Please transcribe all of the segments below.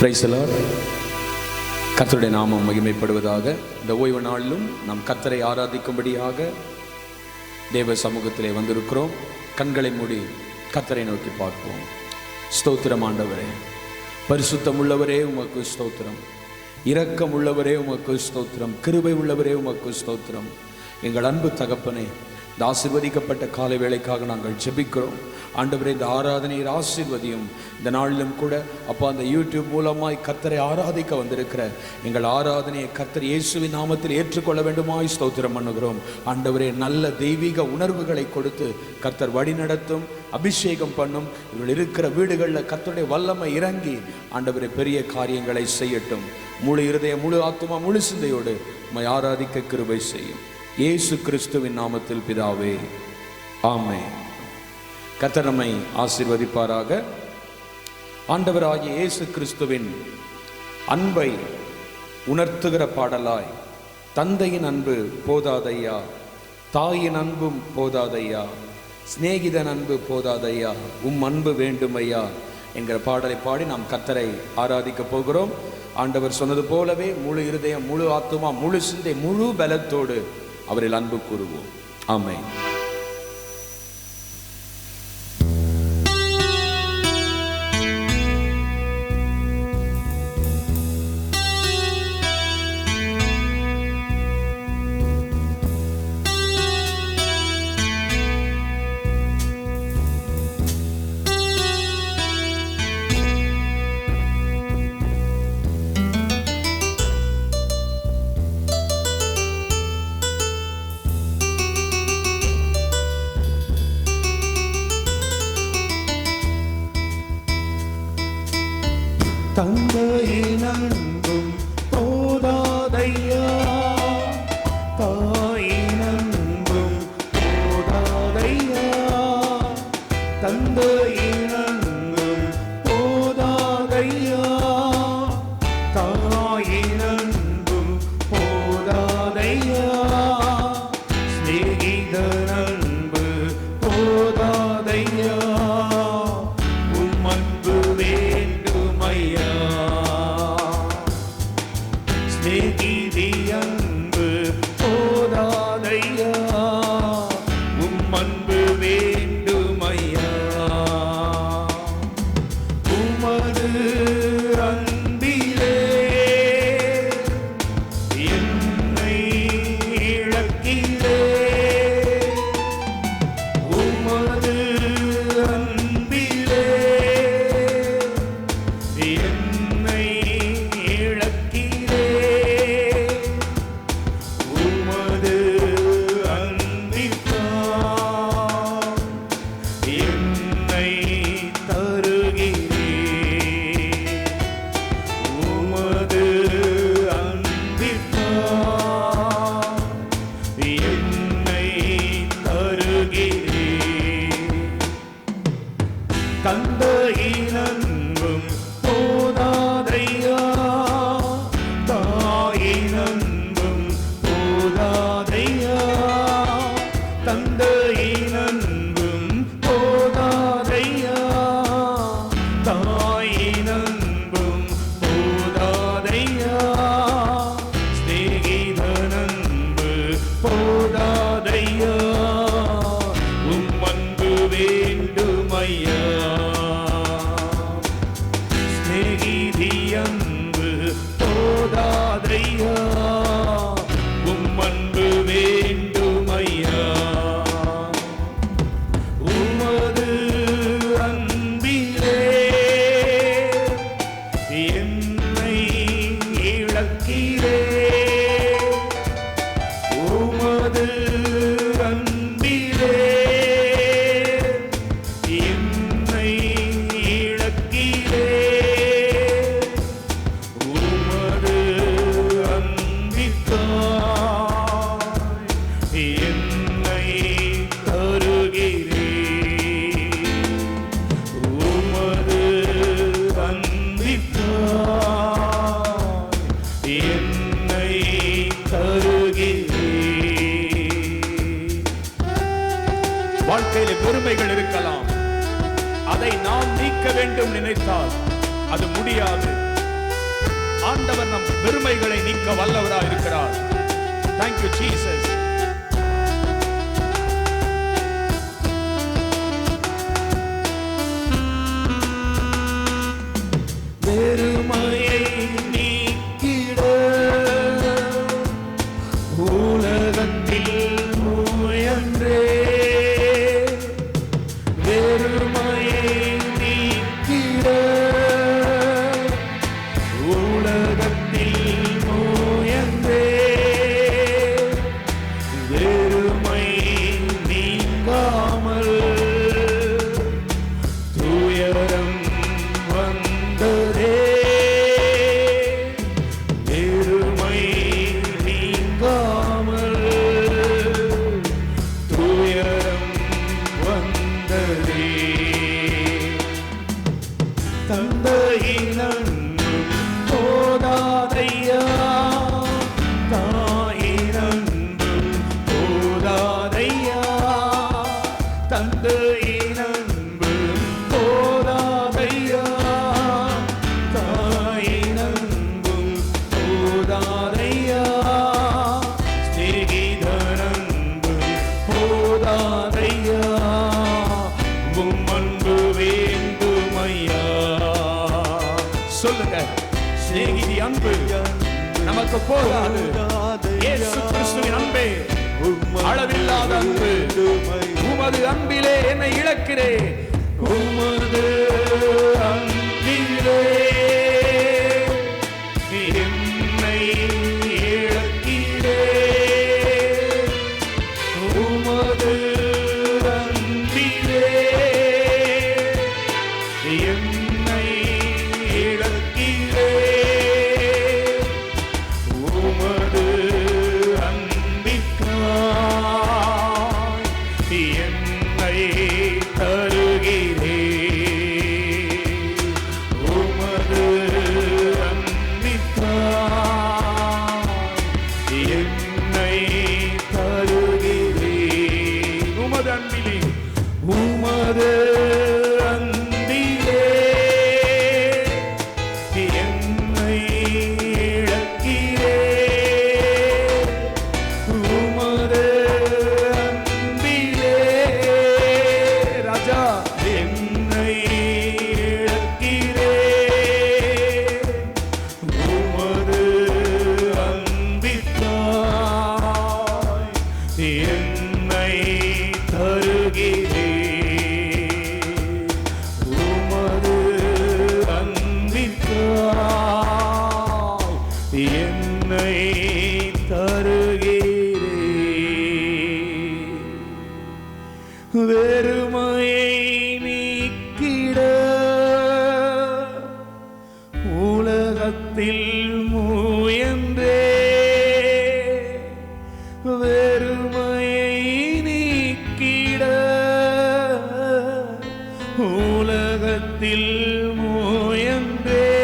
Praise the Lord. கர்த்தருடைய நாமம் மகிமைப்படுவதாக. இந்த ஓய்வு நாளிலும் நாம் கர்த்தரை ஆராதிக்கும்படியாக தேவ சமூகத்திலே வந்திருக்கிறோம். கண்களை மூடி கர்த்தரை நோக்கி பார்ப்போம். ஸ்தோத்திரம் ஆண்டவரே, பரிசுத்தம் உள்ளவரே உமக்கு ஸ்தோத்திரம், இரக்கம் உள்ளவரே உமக்கு ஸ்தோத்திரம், கிருபை உள்ளவரே உமக்கு ஸ்தோத்திரம். எங்கள் அன்பு தகப்பனே, இந்த ஆசீர்வதிக்கப்பட்ட காலை வேளைக்காக நாங்கள் ஜெபிக்கிறோம். ஆண்டவரே, இந்த ஆராதனையை ஆசீர்வதியும். இந்த நாளிலும் கூட அப்பா, அந்த யூடியூப் மூலமாய் கர்த்தரை ஆராதிக்க வந்திருக்கிற எங்கள் ஆராதனையை கர்த்தர் இயேசுவின் நாமத்தில் ஏற்றுக்கொள்ள வேண்டுமாய் ஸ்தோத்திரம் பண்ணுகிறோம். ஆண்டவரே, நல்ல தெய்வீக உணர்வுகளை கொடுத்து கர்த்தர் வழி நடத்தும், அபிஷேகம் பண்ணும். இவர்கள் இருக்கிற வீடுகளில் கர்த்தருடைய வல்லமை இறங்கி ஆண்டவரே பெரிய காரியங்களை செய்யட்டும். முழு இருதய, முழு ஆத்துமா, முழு சிந்தையோடு உம்மை ஆராதிக்க கிருபை செய்யும். இயேசு கிறிஸ்துவின் நாமத்தில் பிதாவே, ஆமென். கர்த்தர் நம்மை ஆசீர்வதிப்பாராக. ஆண்டவராகிய இயேசு கிறிஸ்துவின் அன்பை உணர்த்துகிற பாடலாய், தந்தையின் அன்பு போதாதையா, தாயின் அன்பும் போதாதையா, சிநேகிதன் அன்பு போதாதையா, அன்பு வேண்டுமையா என்கிற பாடலை பாடி நாம் கர்த்தரை ஆராதிக்க போகிறோம். ஆண்டவர் சொன்னது போலவே முழு இருதயம், முழு ஆத்துமா, முழு சிந்தை, முழு பலத்தோடு அவரில் அன்பு கூறுவோம். ஆமென். தந்தையின் அன்பும் போதாதையா, தாயின் அன்பும் போதாதையா, தந்தையின் அன்பும் போதாதையா, தாயின் அன்பும் போதாதையா, சிநேகிதன் அன்பு போதாதையா, அன்பு வேண்டுமையா, சிநேகிதி அன்பு போதாதையா, அன்பு வேண்டுமையா, உமது அன்பிலே என்னை இழக்கிறே, உமது அன்பிலே என்னை இழக்கிறே, உமது அன்பிற்காய் என்னை தருகிறே, உமது அன்பிற்காய் என்னை தருகிறே. தந்தையின் அன்பும் போதாதையா, தாயின் அன்பும் போதாதையா, தந்தையின் அன்பும் போதாதையா, தாயின் அன்பும் போதாதையா, சிநேகிதன் அன்பு போதாதையா, அன்பு வேண்டுமையா, சிநேகிதி அன்பு போதாதையா, அன்பு வேண்டுமையா, உமது அன்பிலே என்னை இழக்கிறே, உமது அன்பிலே என்னை இழக்கிறே, உமது அன்பிற்காய் என்னை தருகிறே, உமது அன்பிற்காய் என்னை தருகிறே. வாழ்க்கையில பெருமைகள் இருக்கலாம், அதை நாம் நீக்க வேண்டும் நினைத்தால் அது முடியாது. ஆண்டவர் நம் பெருமைகளை நீக்க வல்லவராய் இருக்கிறார். Thank you Jesus. பெருமையை நீக்கிட உலகத்தில் முயன்றே, பெருமையை நீக்கிட உலகத்தில் முயன்றே, வெறுமை நீங்காமல் துயரம் வந்ததே, வெறுமை நீங்காமல் துயரம் வந்ததே, தந்தையின் அன்பும் போதாதையா, தாயின் அன்பும் போதாதையா, தந்தையின் அன்பும் போதாதையா, தாயின் அன்பும் போதாதையா, சிநேகிதன் அன்பும் போதாதையா, உம் அன்பு வேண்டுமையா. சொல்லுங்க, சிநேகிதி அன்பு நமக்கு போதாது. இயேசு கிறிஸ்துவின் அன்பே அளவில்லாத அன்பு. உமது அன்பிலே என்னை இழக்கிறேன், உமது அன்பிலே என்னை இழக்கிறேன், உமது அன்பிலே என்னை இழக்கிறேன், உமது அன்பிற்காய் என்னை தருகிறேன், உமது அன்பிற்காய் என்னை தருகிறேன், உமது அன்பிலே, உமது அன்பிலே என்னை இழக்கிறேன், உமது அன்பிலே ராஜா என்னை இழக்கிறேன், உமது அன்பிற்காய் என்னை தருகிறேன், உமது அன்பிற்காய் என்னை தருகிறேன், வெறுமையை நீக்கிட உலகத்தில் முயன்றே, வெறுமையை நீக்கிட உலகத்தில் முயன்றே,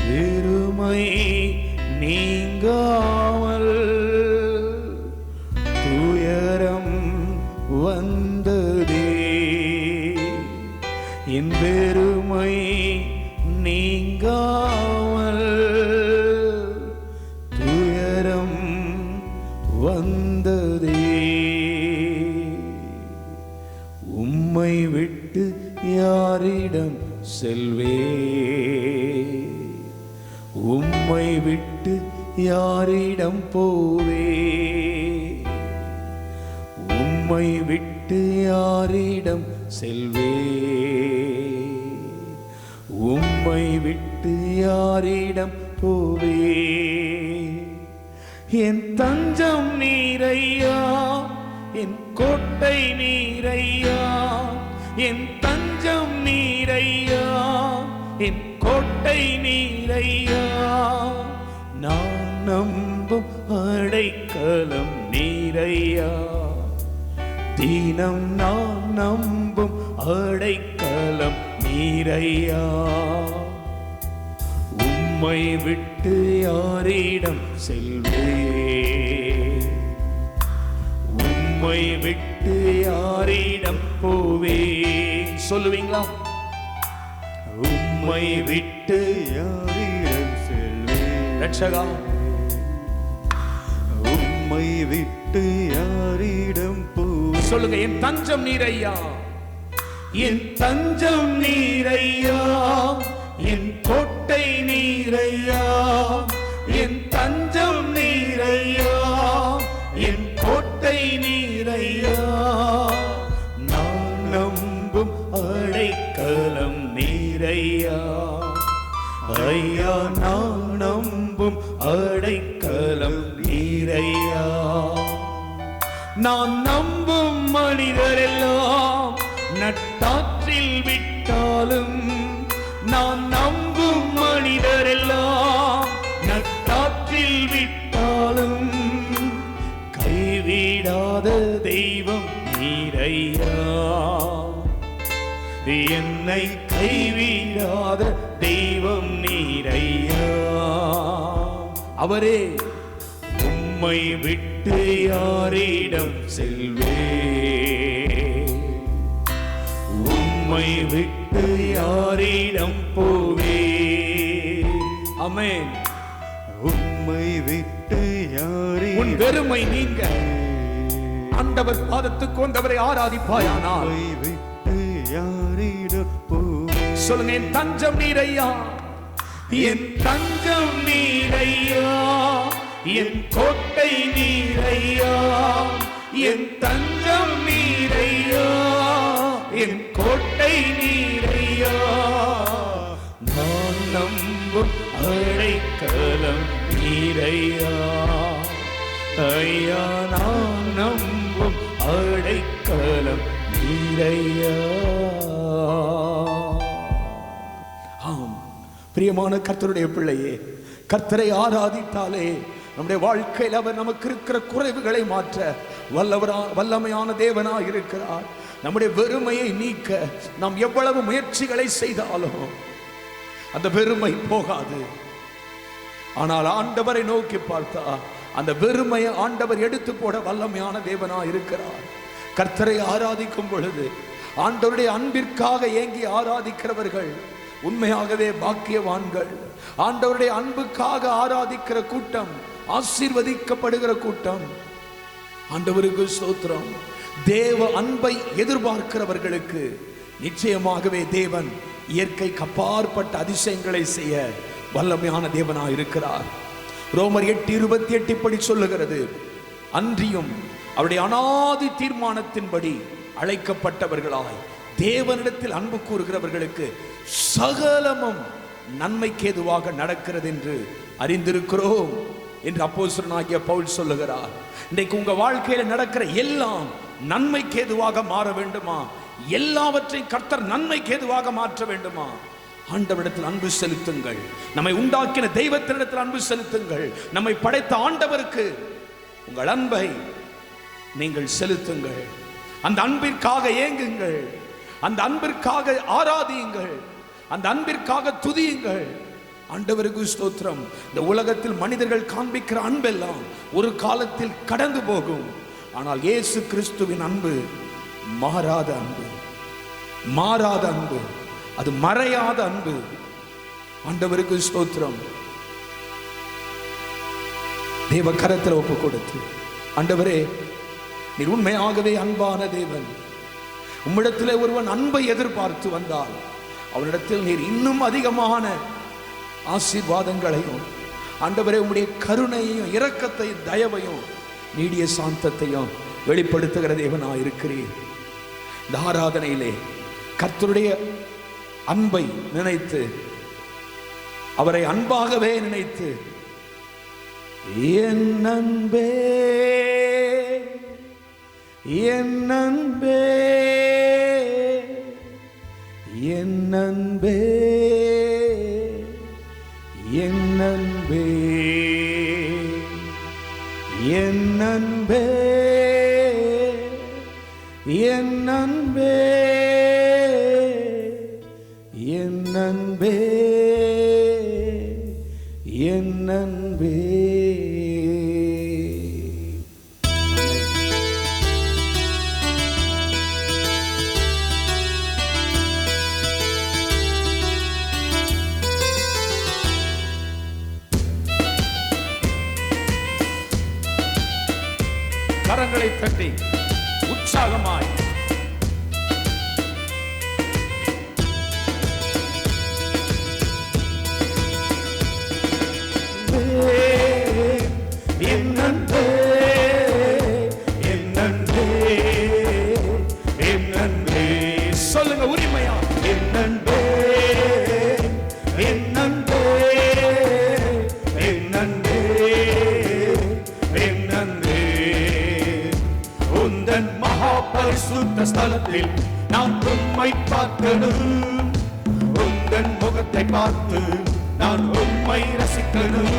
வெறுமை நீங்காமல் துயரம் வந்ததே, என் பெருமை நீங்காமல் துயரம் வந்ததே, உம்மை விட்டு யாரிடம் செல்வே, உம்மை விட்டு யாரிடம் போவே, உம்மை விட்டு யாரிடம் செல்வே, உம்மை விட்டு யாரிடம் போவே, என் தஞ்சம் நீரையா, என் கோட்டை நீரையா, என் தஞ்சம் நீரையா, என் கோட்டை நீரையா, நான் நம்பும் அடைக்கலம் நீரையா, தினம் நான் நம்பும் அடைக்கலம் நீரையா, உம்மை விட்டு யாரிடம் செல்வே, உம்மை விட்டு யாரிடம் போவே, சொல்லுவீங்களா? உம்மை உம்மை விட்டு யாரிடம் செல்வேன்? ரட்சகா, உம்மை விட்டு யாரிடம் போவேன்? சொல்லுங்க. என் தஞ்சம் நீரையா, என் தஞ்சம் நீரையா, என் கோட்டை நீரையா, என் தஞ்சம் நீரையா, என் கோட்டை நீரையா, நான் நம்பும் அடைக்கலம் நீரையா, ஐயா நான் நம்பும் அடைக்கலம் நீரையா. நான் நம்பும் மனிதரெல்லாம் நட்டாற்றில் விட்டாலும், நான் நம்பும் மனிதரெல்லாம் நட்டாற்றில் விட்டாலும், கைவிடாத தெய்வம் நீரையா, என்னை கைவிடாத தெய்வம் நீரையா. அவரே. உம்மை விட்டு யாரிடம் செல்வேன்? உம்மை விட்டு யாரிடம் போவேன்? ஆமென். உம்மை விட்டு உன் யாரிடம் வெறுமை நீங்க ஆண்டவர் பாதத்துக்கு வந்தவரை ஆராதிப்பாயானால், உம்மை விட்டு யாரிடம் போவேன்? சொல்லுங்க. என் தஞ்சம் நீரையா, என் தஞ்சம் நீரையா, என் கோட்டை நீரையா, என் தஞ்சம் நீரையா, என் கோட்டை நீரையா, நான் நம்பும் அடைக்கலம் நீரையா, ஐயா நான் நம்பும் அடைக்கலம் நீரையா. ஆம், பிரியமான கர்த்தருடைய பிள்ளையே, கர்த்தரை ஆராதித்தாலே நம்முடைய வாழ்க்கையில் அவர் நமக்கு இருக்கிற குறைவுகளை மாற்ற வல்லமையான தேவனாய் இருக்கிறார். நம்முடைய வெறுமையை நீக்க நாம் எவ்வளவு முயற்சிகளை செய்தாலும் அந்த வெறுமை போகாது. ஆனால் ஆண்டவரை நோக்கி பார்த்தா அந்த வெறுமையை ஆண்டவர் எடுத்து போட வல்லமையான தேவனாய் இருக்கிறார். கர்த்தரை ஆராதிக்கும் பொழுது ஆண்டவருடைய அன்பிற்காக ஏங்கி ஆராதிக்கிறவர்கள் உண்மையாகவே பாக்கியவான்கள். ஆண்டவருடைய அன்புக்காக ஆராதிக்கிற கூட்டம் ஆசீர்வதிக்கப்படுகிற கூட்டம். ஆண்டவருக்கு ஸ்தோத்திரம். தேவ அன்பை எதிர்பார்க்கிறவர்களுக்கு நிச்சயமாகவே தேவன் இயற்கைக்கு அப்பாற்பட்ட அதிசயங்களை செய்ய வல்லமையான தேவனாய் இருக்கிறார். ரோமர் 8:28 இப்படி சொல்லுகிறது, அன்றியும் அவருடைய அனாதி தீர்மானத்தின்படி அழைக்கப்பட்டவர்களாய் தேவனிடத்தில் அன்பு கூறுகிறவர்களுக்கு சகலமும் நன்மைக்கு ஏதுவாக நடக்கிறது என்று அறிந்திருக்கிறோம் என்று அப்போஸ்தலனாகிய பவுல் சொல்லுகிறார். இன்றைக்கு உங்க வாழ்க்கையில நடக்கிற எல்லாம் நன்மைக்கு ஏதுவாக மாற வேண்டுமா? எல்லாவற்றையும் கர்த்தர் நன்மைக்கு ஏதுவாக மாற்ற வேண்டுமா? ஆண்டவரிடத்தில் அன்பு செலுத்துங்கள். நம்மை உண்டாக்கின தெய்வத்தினிடத்தில் அன்பு செலுத்துங்கள். நம்மை படைத்த ஆண்டவருக்கு உங்கள் அன்பை நீங்கள் செலுத்துங்கள். அந்த அன்பிற்காக ஏங்குங்கள். அந்த அன்பிற்காக ஆராதியுங்கள். அந்த அன்பிற்காக துதியுங்கள். ஆண்டவருக்கு ஸ்தோத்திரம். இந்த உலகத்தில் மனிதர்கள் காண்பிக்கிற அன்பெல்லாம் ஒரு காலத்தில் கடந்து போகும். ஆனால் இயேசு கிறிஸ்துவின் அன்பு மாறாத அன்பு, மாறாத அன்பு, அது மறையாத அன்பு. ஆண்டவருக்கு ஸ்தோத்திரம். தேவ கரத்தில் ஒப்பு கொடுத்து, ஆண்டவரே நீர் உண்மையாகவே அன்பான தேவன். உம்மிடத்திலே ஒருவன் அன்பை எதிர்பார்த்து வந்தால் அவனிடத்தில் நீர் இன்னும் அதிகமான ஆசீர்வாதங்களையும், ஆண்டவரே உம்முடைய கருணையையும் இரக்கத்தையும் தயவையும் நீடிய சாந்தத்தையும் வெளிப்படுத்துகிற தேவனாய் இருக்கிறீர். இந்த ஆராதனையிலே கர்த்தருடைய அன்பை நினைத்து, அவரை அன்பாகவே நினைத்து, என் அன்பே என் அன்பே என் அன்பே என் அன்பே என் அன்பே என் அன்பே என் அன்பே என் அன்பே. தட்டி உற்சாகமாய் சொல்லுங்க உரிமையா. உந்தன் மகா பரிசுத்த ஸ்தலத்தில் நான் உம்மை பார்க்கணும், உந்தன் முகத்தை பார்த்து நான் உம்மை ரசிக்கணும்.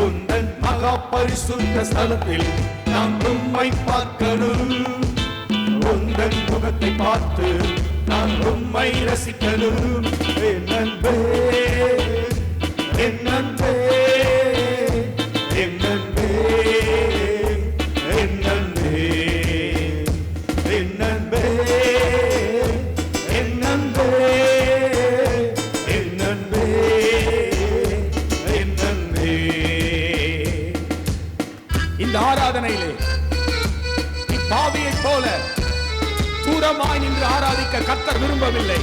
உந்தன் மகா பரிசுத்த ஸ்தலத்தில் நான் உம்மை பார்க்கணும், உந்தன் முகத்தை பார்த்து நான் உம்மை ரசிக்கணும். என் அன்பே, என் அன்பே, என் அன்பே, என் அன்பே, என் அன்பே, என் அன்பே, என் அன்பே, என் அன்பே. இந்த ஆராதனையிலே பாவியைப் போல தூரமாய் நின்று ஆராதிக்க கர்த்தர் விரும்பவில்லை.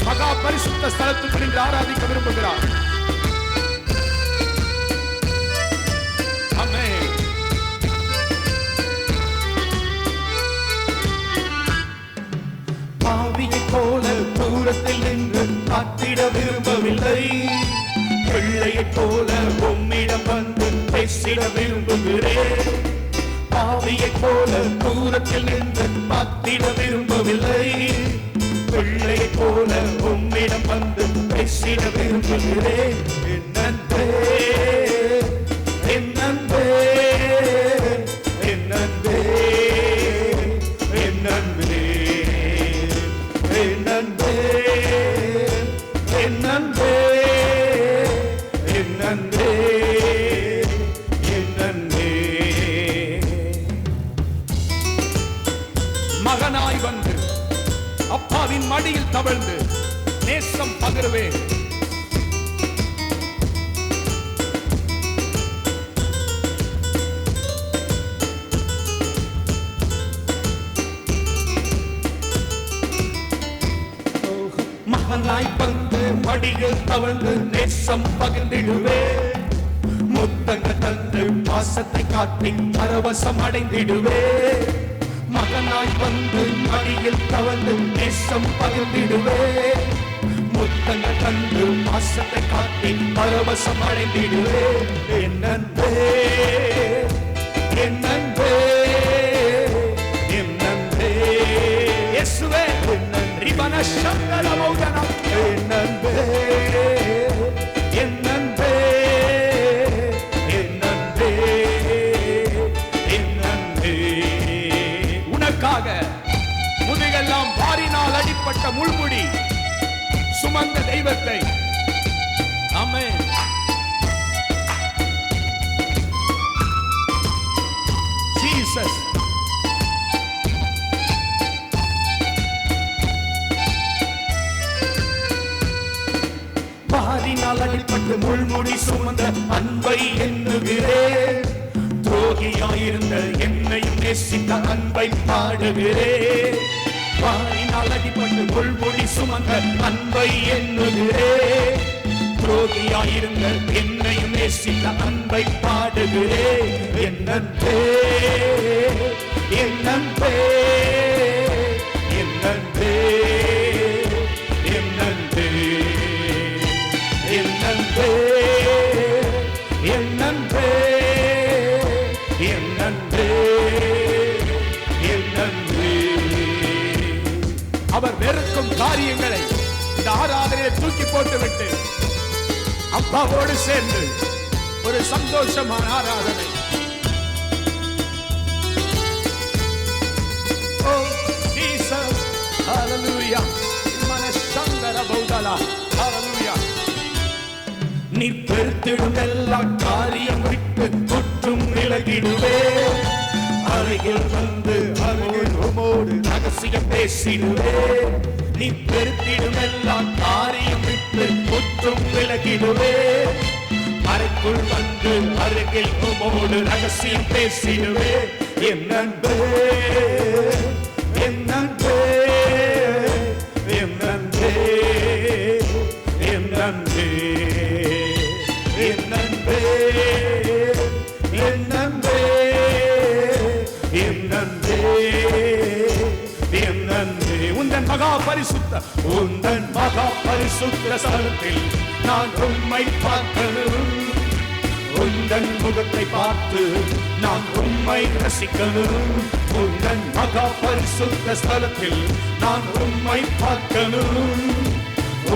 மகா பரிசுத்த ஸ்தலத்துக்கு நின்று ஆராதிக்க விரும்புகிறார். ஆமென். பாவியைப் போல தூரத்தில் நின்று காத்திட விரும்பவில்லை, பிள்ளையைப் போல உம்மிடம் வந்து பேசிட விரும்புகிறேன். பாவியைப் போல தூரத்தில் நின்று காத்திட விரும்பவில்லை, பிள்ளையைப் போல உம்மிடம் வந்து பேசிட விரும்புகிறேன். என் அன்பே, என் அன்பே, என் அன்பே, என் அன்பே, என் அன்பே, என் அன்பே, என் அன்பே, என் அன்பே. மகனாய் வந்து அப்பாவின் மடியில் தவழ்ந்து நேசம் பகிர்வேன். மகனாய் வந்து மடியில் தவழ்ந்து நேசம் பகிர்ந்திடுவேன், முத்தங்கள் தந்து பாசத்தை காட்டி பரவசம் அடைந்திடுவேன். மகனாய் வந்து மடியில் தவழ்ந்து நேசம் பகிர்ந்திடுவேன், முத்தங்கள் தந்து பாசத்தை காட்டி பரவசம் அடைந்திடுவேன். என் அன்பே, என் அன்பே, என் அன்பே, இயேசுவே ரிபன சங்கர மௌதனம். என் அன்பே, என் அன்பே, என் அன்பே, என் அன்பே. உனக்காக முதுகெல்லாம் வாரினால் அடிப்பட்ட முள்முடி சுமந்த தெய்வத்தை. ஆமென். ஜீசஸ். வாரினால் அடிப்பட்டு முள்முடி சுமந்த அன்பை எண்ணுகிறேன், துரோகியாயிருந்த என்னையும் நேசித்த அன்பை பாடுகிறேன். வாரினால் அடிப்பட்டு முள்முடி சுமந்த அன்பை எண்ணுகிறேன், துரோகியாயிருந்த என்னையும் நேசித்த அன்பை பாடுகிறேன். என் அன்பே, என் அன்பே, என் அன்பே, என் அன்பே, என் அன்பே, என் அன்பே, என் அன்பே, என் அன்பே. அவர் வெறுக்கும் காரியங்களை இந்த ஆராதனையை தூக்கி போட்டுவிட்டு அப்பாவோடு சேர்ந்து ஒரு சந்தோஷமான ஆராதனை. ஓ ஜீசஸ், ஹalleluya. மனசங்கர பௌதலா, ஹalleluya. நீ பெருத்திடும் எல்லா காரியம் விட்டு குற்றும் விலகிடுவே, அருகில் வந்து அருகில் உமோடு ரகசியம் பேசிடுவே. நீ பெருத்திடும் எல்லா காரியம் விட்டு குற்றும் விலகிடுவே, அறைக்குள் வந்து அருகில் உமோடு ரகசியம் பேசிடுவே. என் அன்பே, பரிசுத்த உந்தன் மகா பரிசுத்த ஸ்தலத்தில் நான் உம்மை பார்க்கணும். உந்தன் முகத்தை பார்த்து நான் உம்மை ரசிக்கணும். உந்தன் மகா பரிசுத்த ஸ்தலத்தில் நான் உம்மை பார்க்கணும்.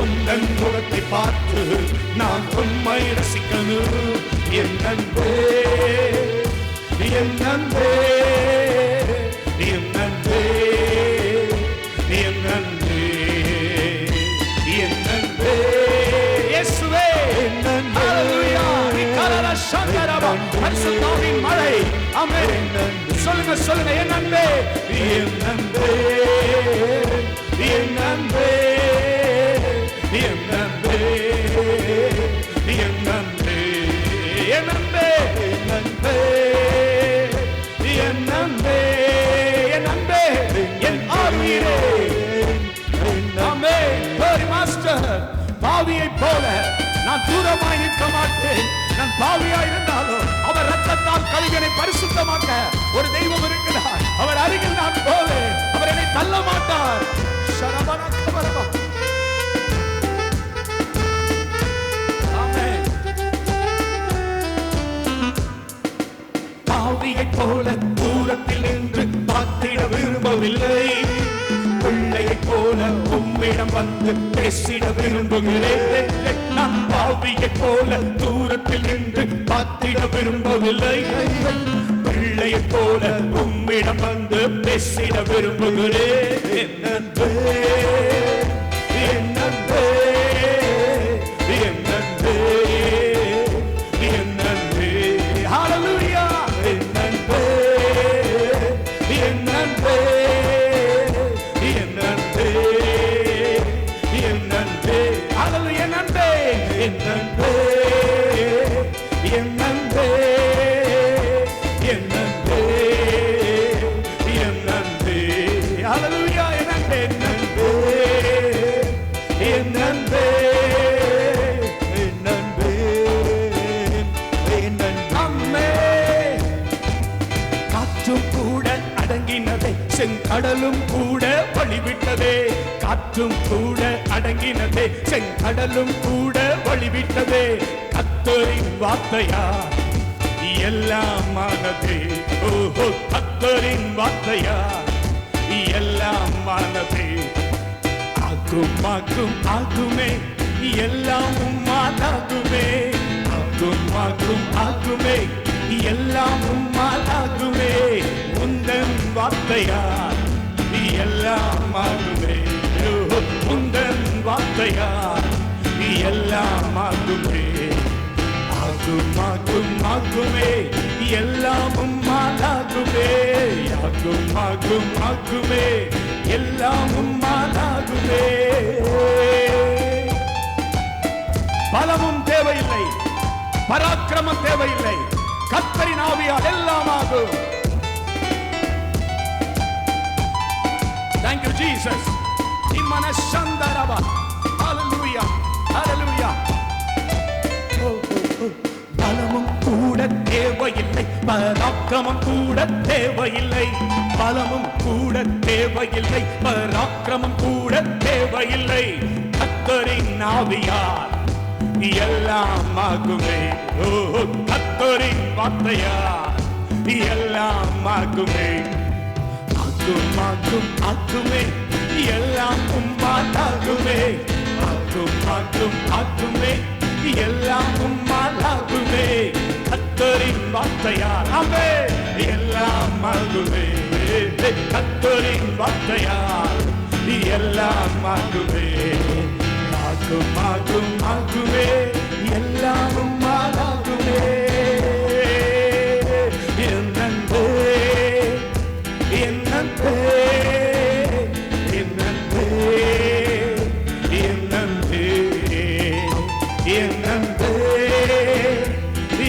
உந்தன் முகத்தை பார்த்து நான் உம்மை ரசிக்கணும். என் அன்பே என் அன்பே என் அன்பே என் அன்பே என் அன்பே இயேசுவே ஹல்லேலூயா நிகரர சங்கரப பரிசுத்தாவின் மழை ஆமென். சொல்லுங்க சொல்லுங்க என் அன்பே என் அன்பே என் அன்பே என் அன்பே என் அன்பே என் அன்பே என் அன்பே என் அன்பே என் அன்பே என் ஆவியே ஆமென். மாஸ்டர் பாவியைப் போல நான் தூரமாய் நிற்க மாட்டேன். நான் பாவியாய் இருந்தாலும் அவர் ரத்தத்தால் கழுவினை பரிசுத்தமாக்க ஒரு தெய்வம் இருக்கிறார். அவர் அருகில் நான் போவேன். அவர் என்னை தள்ள மாட்டார். சரபனக்கபரபா ஆமென். பாவியைப் போல தூரத்தில் நின்று பார்த்திட விரும்பவில்லை. பிள்ளையைப் போல உம்மிடம் வந்து பேசிட விரும்புகிறேன். நான் பாவியைப் போல தூரத்தில் நின்று பார்த்திட விரும்பவில்லை. பிள்ளையைப் போல உம்மிடம் வந்து பேசிட விரும்புகிறேன். என் அன்பே என் அன்பே என் அன்பே என் அன்பே ஹல்லேலூயா என் அன்பே என் அன்பே என் அன்பே என் அன்பே ஹல்லேலூயா என் அன்பே என் அன்பே என் அன்பே என் அன்பே என் அன்பே ஹல்லேலூயா என் அன்பே என் அன்பே என் அன்பே என் அன்பே காற்றும் கூட அடங்கினதே செங்கடலும் கூட வழிவிட்டதே. காற்றும் கூட அடங்கினதே செங்கடலும் கூட வழிவிட்டதே. கர்த்தரின் வார்த்தையா எல்லாம் ஆனதே. ஓஹோ கர்த்தரின் வார்த்தையா எல்லாம் ஆனதே. ஆகும் ஆகும் ஆகுமே எல்லாம் உம்மாலாகுமே. ஆகும் ஆகும் ஆகுமே எல்லாம் உம்மாலாகுமே. உந்தன் வார்த்தையால் எல்லாம் ஆகுமே. உந்தன் வார்த்தையால் எல்லாம் ஆகுமே. ஆகும் ஆகும் ஆகுமே எல்லாம் உம்மாலாகுமே. ஆகும் ஆகும் ஆகுமே எல்லாம் உம்மாலாகுமே. பலமும் தேவையில்லை, பராக்கிரமம் தேவையில்லை. கர்த்தரின் ஆவியால் எல்லாம் ஆகும். Thank you Jesus. இம்மன சந்தரபா ஹல்லேலூயா ஹல்லேலூயா. பலமும் கூட தேவையில்லை, பராக்கிரமம் கூட தேவையில்லை. பலமும் கூட தேவையில்லை, பராக்கிரமம் கூட தேவையில்லை. கர்த்தரின் ஆவியால் எல்லாம் ஆகுமே. ஓ கர்த்தரின் வார்த்தையால் எல்லாம் ஆகுமே. ஆகும் ஆகும் ஆகுமே எல்லாம் உம்மாலாகுமே. ஆகும் ஆகும் ஆகுமே எல்லாம் உம்மாலாகுமே. கர்த்தரின் வார்த்தையால் ஆமென் எல்லாம் ஆகுமே. கர்த்தரின் வார்த்தையால் எல்லாம் ஆகுமே. ஆகும் ஆகும் ஆகுமே எல்லாம் உம்மாலாகுமே. என் அன்பே என் அன்பே என் அன்பே என் அன்பே என் அன்பே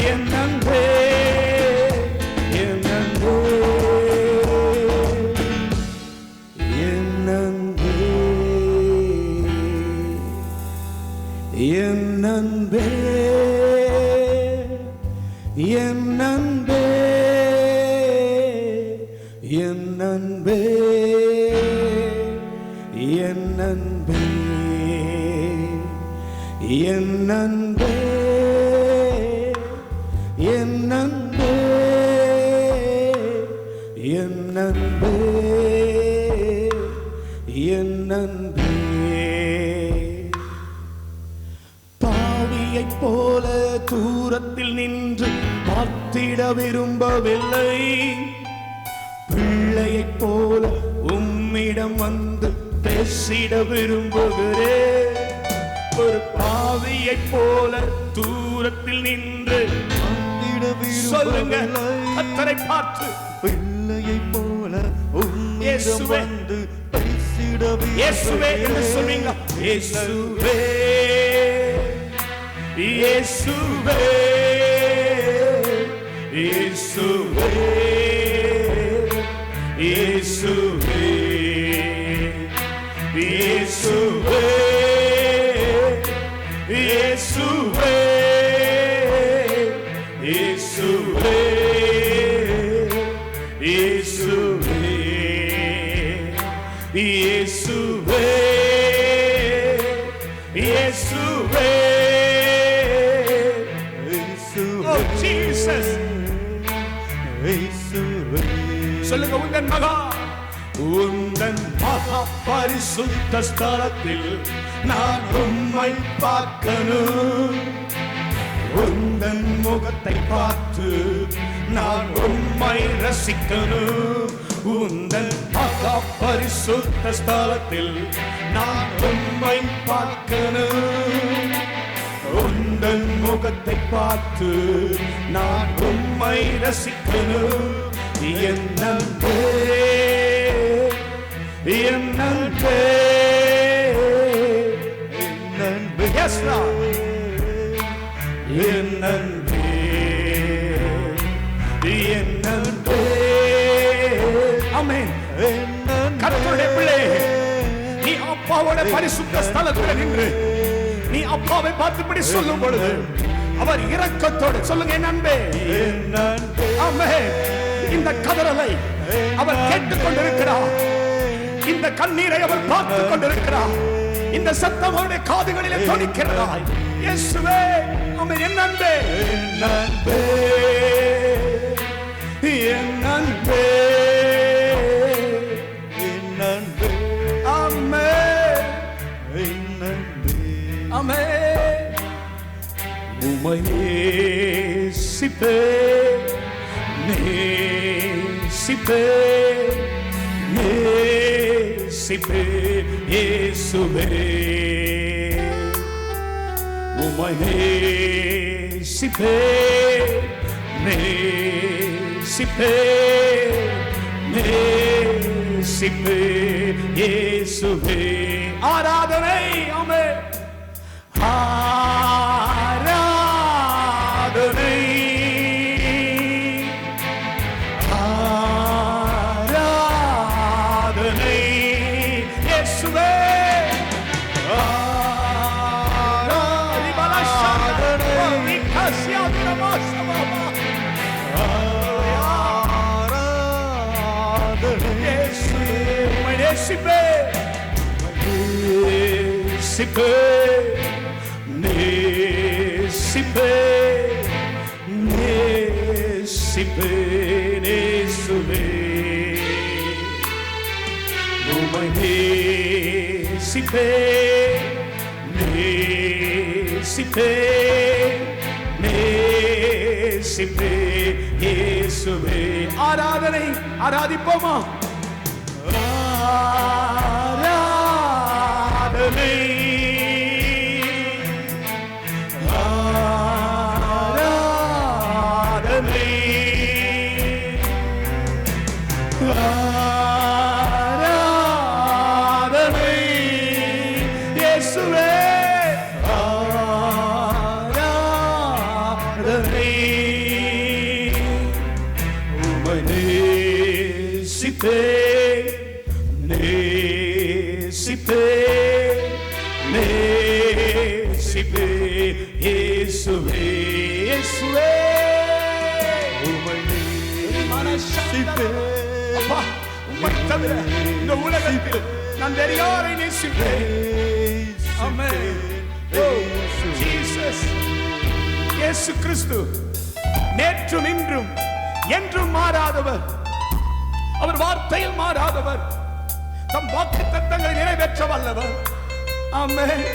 என் அன்பே என் அன்பே என் அன்பே என் அன்பே என் அன்பே என் அன்பே என் என் அன்பே என் அன்பே என் அன்பே என் அன்பே பாவியைப் போல தூரத்தில் நின்று பார்த்திட விரும்பவில்லை, பிள்ளையைப் போல உம்மிடம் வந்து பேசிட விரும்புகிறேன். ஒரு பாவியைப் போல தூரத்தில் நின்று சொல்லுங்க கர்த்தரை பார்த்து, பிள்ளையைப் போல இயேசுவே வந்து பேசிட இயேசுவே என்று சொல்வீங்க. இயேசுவே இயேசுவே இயேசுவே இயேசுவே இயேசுவே இயேசுவே இயேசுவே இயேசுவே இயேசுவே இயேசுவே. Oh Jesus. சொல்லுங்க, உந்தன் மகா உந்தன் மகா பரிசுத்த ஸ்தலத்தில் நான் உம்மை பார்க்கணும், உந்தன் முகத்தை பார்த்து நான் உம்மை ரசிக்கணும். உந்தன் மகா பரிசுத்த ஸ்தலத்தில் நான் உம்மை பார்க்கணும், உந்தன் முகத்தை பார்த்து நான் உம்மை ரசிக்கணும். என் அன்பே என் அன்பே என் அன்பே. Yes, Lord. என் அன்பே என் அன்பே. ஆமென். கர்த்தருடைய பிள்ளை, நீ அப்பாவோட பரிசுத்த ஸ்தலத்தில் நின்று நீ அப்பாவை பார்த்துபடி சொல்லும் பொழுது அவர் இரக்கத்தோடு சொல்லுங்க, என் அன்பே. ஆமென். இந்த கதறலை அவர் கேட்டுக் கொண்டிருக்கிறார், இந்த கண்ணீரை அவர் பார்த்துக் கொண்டிருக்கிறார், இந்த சத்தம் அவருடைய காதுகளிலே தொனிக்கிறதா. இயேசுவே, ஆமென். என் அன்பே என் அன்பே என் அன்பே என் அன்பே. ஆமென் ஆமென். உம்மை நேசிப்பேன் நேசிப்பேன் நேசிப்பேன் இயேசுவே. உம்மை நேசிப்பேன் நேசிப்பேன் நேசிப்பேன் இயேசுவே. ஆராதனை. ஆமென். ஆராதனை ஆராதனை இயேசுவே. ஆராதனை நேசிப்பே நேசிப்பே நேசிப்பே நேசிப்பே நேசுவே. உம்மை நேசிப்பே நேசிப்பே நேசிப்பே இயேசுவே. ஆராதனை. ஆராதிப்போமா? ஆராதனை ஆராதனை ஆராதனை இயேசுவே. ஆராதனை. உம்மை நேசிப்பேன் நேசிப்பேன் நேசிப்பேன் இயேசுவே. இயேசுவே. உம்மை நேசிப்பேன். அப்பா, உம்மை தவிர இந்த உலகத்தில் நான் வேறு யாரை நேசிப்பேன்? ஆமென். ஜீசஸ். இயேசு கிறிஸ்து நேற்றும் இன்றும் என்றும் மாறாதவர். அவர் வார்த்தையில் மாறாதவர். தம் வாக்குத்தத்தங்களை நிறைவேற்ற வல்லவர். ஆமென்.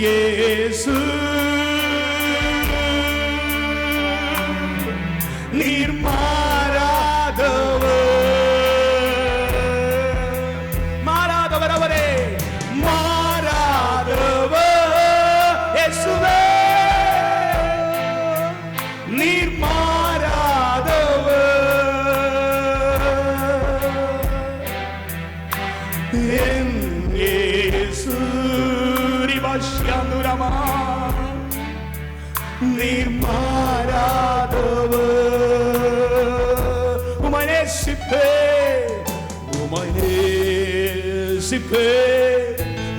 இயேசு நீர் மாறாதவர். மாறாதவர் அவரே, மாறாதவர் இயேசுவே. நீர் மாறாதவர். என் இயேசு நீர் மாறாதவர். உம்மை நேசிப்பேன், உம்மை நேசிப்பேன்,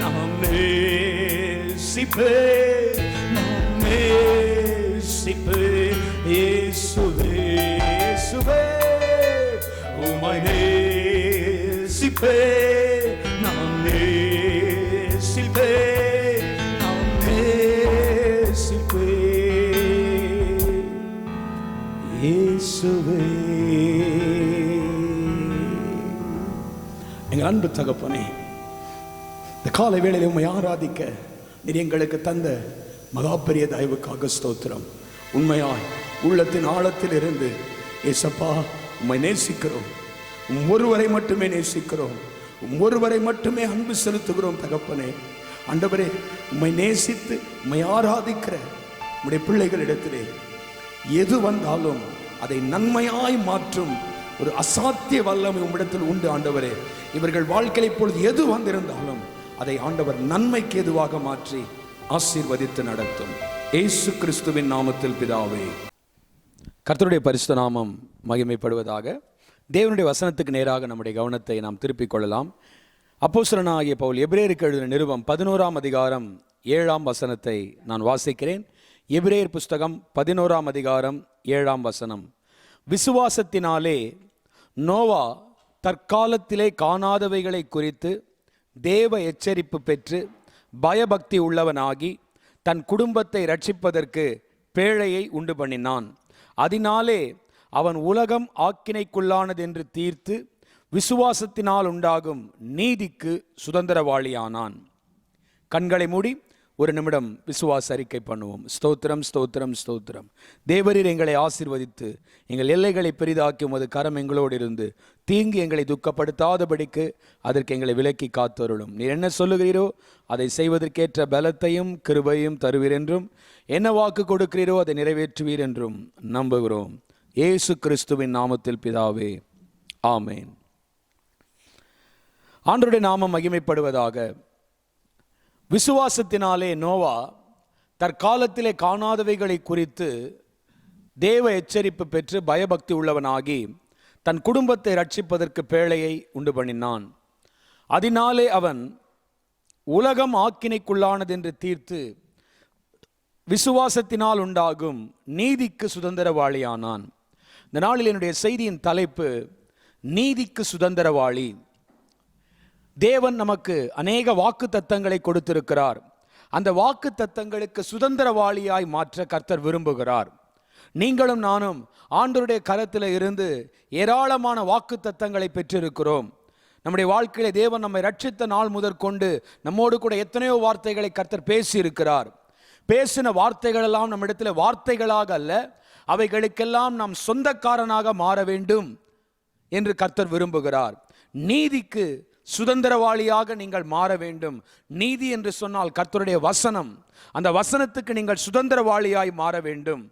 நாம் நேசிப்பேன், நாம் நேசிப்பேன். இயேசுவே, இயேசுவே, உம்மை நேசிப்பேன், நாம் நேசிப்பேன். எங்கள் அன்பு தகப்பனே, இந்த காலை வேளையில் உம்மை ஆராதிக்க நீர் எங்களுக்கு தந்த மகா பெரிய தயவுக்காக ஸ்தோத்திரம். உண்மையாய் உள்ளத்தின் ஆழத்தில் இருந்து ஏசப்பா உம்மை நேசிக்கிறோம். ஒருவரை மட்டுமே நேசிக்கிறோம். ஒருவரை மட்டுமே அன்பு செலுத்துகிறோம் தகப்பனே. ஆண்டவரே, உம்மை நேசித்து உம்மை ஆராதிக்கிற உம்முடைய பிள்ளைகளிடத்திலே எது வந்தாலும் அதை நன்மையாய் மாற்றும் ஒரு அசாத்திய வல்லமை உம்மிடத்தில் உண்டு ஆண்டவரே. இவர்கள் வாழ்க்கையில் இப்பொழுது எது வந்திருந்தாலும் அதை ஆண்டவர் நன்மைக்கு எதுவாக மாற்றி ஆசீர்வதித்து நடத்தும். இயேசு கிறிஸ்துவின் நாமத்தில் பிதாவே. கர்த்தருடைய பரிசுத்த நாமம் மகிமைப்படுவதாக. தேவனுடைய வசனத்துக்கு நேராக நம்முடைய கவனத்தை நாம் திருப்பிக் கொள்ளலாம். அப்போஸ்தலனாகிய பவுல் எபிரேயருக்கு எழுதின நிருபம் 11ஆம் அதிகாரம் 7ஆம் வசனத்தை நான் வாசிக்கிறேன். எபிரேயர் புஸ்தகம் 11ஆம் அதிகாரம் 7ஆம் வசனம். விசுவாசத்தினாலே நோவா தற்காலத்திலே காணாதவைகளை குறித்து தேவ எச்சரிப்பு பெற்று பயபக்தி உள்ளவனாகி தன் குடும்பத்தை ரட்சிப்பதற்கு பேழையை உண்டு பண்ணினான். அதனாலே அவன் உலகம் ஆக்கினைக்குள்ளானதென்று தீர்த்து விசுவாசத்தினால் உண்டாகும் நீதிக்கு சுதந்திரவாளியானான். கண்களை மூடி ஒரு நிமிடம் விசுவாச அறிக்கை பண்ணுவோம். ஸ்தோத்திரம், ஸ்தோத்திரம், ஸ்தோத்திரம். தேவரீர் எங்களை ஆசீர்வதித்து எங்கள் எல்லைகளை பெரிதாக்கி உமது கரம் எங்களோடு இருந்து தீங்கு எங்களை துக்கப்படுத்தாதபடிக்கு அதற்கு எங்களை விலக்கி காத்தருளும். நீர் என்ன சொல்லுகிறீரோ அதை செய்வதற்கேற்ற பலத்தையும் கிருபையும் தருவீர் என்றும், என்ன வாக்கு கொடுக்கிறீரோ அதை நிறைவேற்றுவீர் என்றும் நம்புகிறோம். இயேசு கிறிஸ்துவின் நாமத்தில் பிதாவே, ஆமேன். ஆண்டவருடைய நாமம் மகிமைப்படுவதாக. விசுவாசத்தினாலே நோவா தற்காலத்திலே காணாதவைகளை குறித்து தேவ எச்சரிப்பு பெற்று பயபக்தி உள்ளவனாகி தன் குடும்பத்தை ரட்சிப்பதற்கு பேழையை உண்டு பண்ணினான். அதனாலே அவன் உலகம் ஆக்கினைக்குள்ளானதென்று தீர்த்து விசுவாசத்தினால் உண்டாகும் நீதிக்கு சுதந்திரவாளியானான். இந்த நாளில் என்னுடைய செய்தியின் தலைப்பு நீதிக்கு சுதந்திரவாளி. தேவன் நமக்கு அநேக வாக்கு தத்தங்களை கொடுத்திருக்கிறார். அந்த வாக்கு தத்தங்களுக்கு சுதந்திரவாளியாய் மாற்ற கர்த்தர் விரும்புகிறார். நீங்களும் நானும் ஆண்டவருடைய கரத்தில் இருந்து ஏராளமான வாக்கு தத்தங்களை பெற்றிருக்கிறோம். நம்முடைய வாழ்க்கையில தேவன் நம்மை ரட்சித்த நாள் முதற்கொண்டு நம்மோடு கூட எத்தனையோ வார்த்தைகளை கர்த்தர் பேசியிருக்கிறார். பேசின வார்த்தைகள் எல்லாம் நம்மிடத்தில் வார்த்தைகளாக அல்ல, அவைகளுக்கெல்லாம் நாம் சொந்தக்காரனாக மாற வேண்டும் என்று கர்த்தர் விரும்புகிறார். நீதிக்கு சுதந்திரவாளியாக நீங்கள் மாற வேண்டும். நீதி என்று சொன்னால் கர்த்தருடைய வசனம். அந்த வசனத்துக்கு நீங்கள் சுதந்திரவாளியாய் மாற வேண்டும்.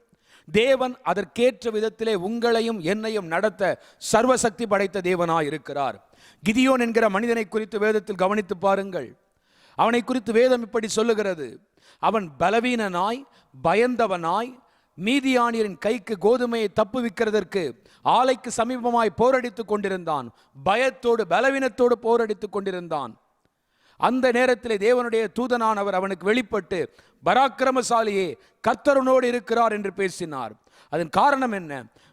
தேவன் அதற்கேற்ற விதத்திலே உங்களையும் என்னையும் நடத்த சர்வசக்தி படைத்த தேவனாய் இருக்கிறார். கிதியோன் என்கிற மனிதனை குறித்து வேதத்தில் கவனித்து பாருங்கள். அவனை குறித்து வேதம் இப்படி சொல்லுகிறது. அவன் பலவீனனாய் பயந்தவனாய் மீதியானியரின் கைக்கு கோதுமையை தப்புவிக்கிறதற்கு ஆலைக்கு சமீபமாய் போரடித்துக் கொண்டிருந்தான். பயத்தோடு பலவீனத்தோடு போரடித்துக் கொண்டிருந்தான். அந்த நேரத்தில் தேவனுடைய தூதனானவர் அவனுக்கு வெளிப்பட்டு, பராக்கிரமசாலியே, கர்த்தருனோடு இருக்கிறார் என்று பேசினார். அதன் காரணம் என்ன?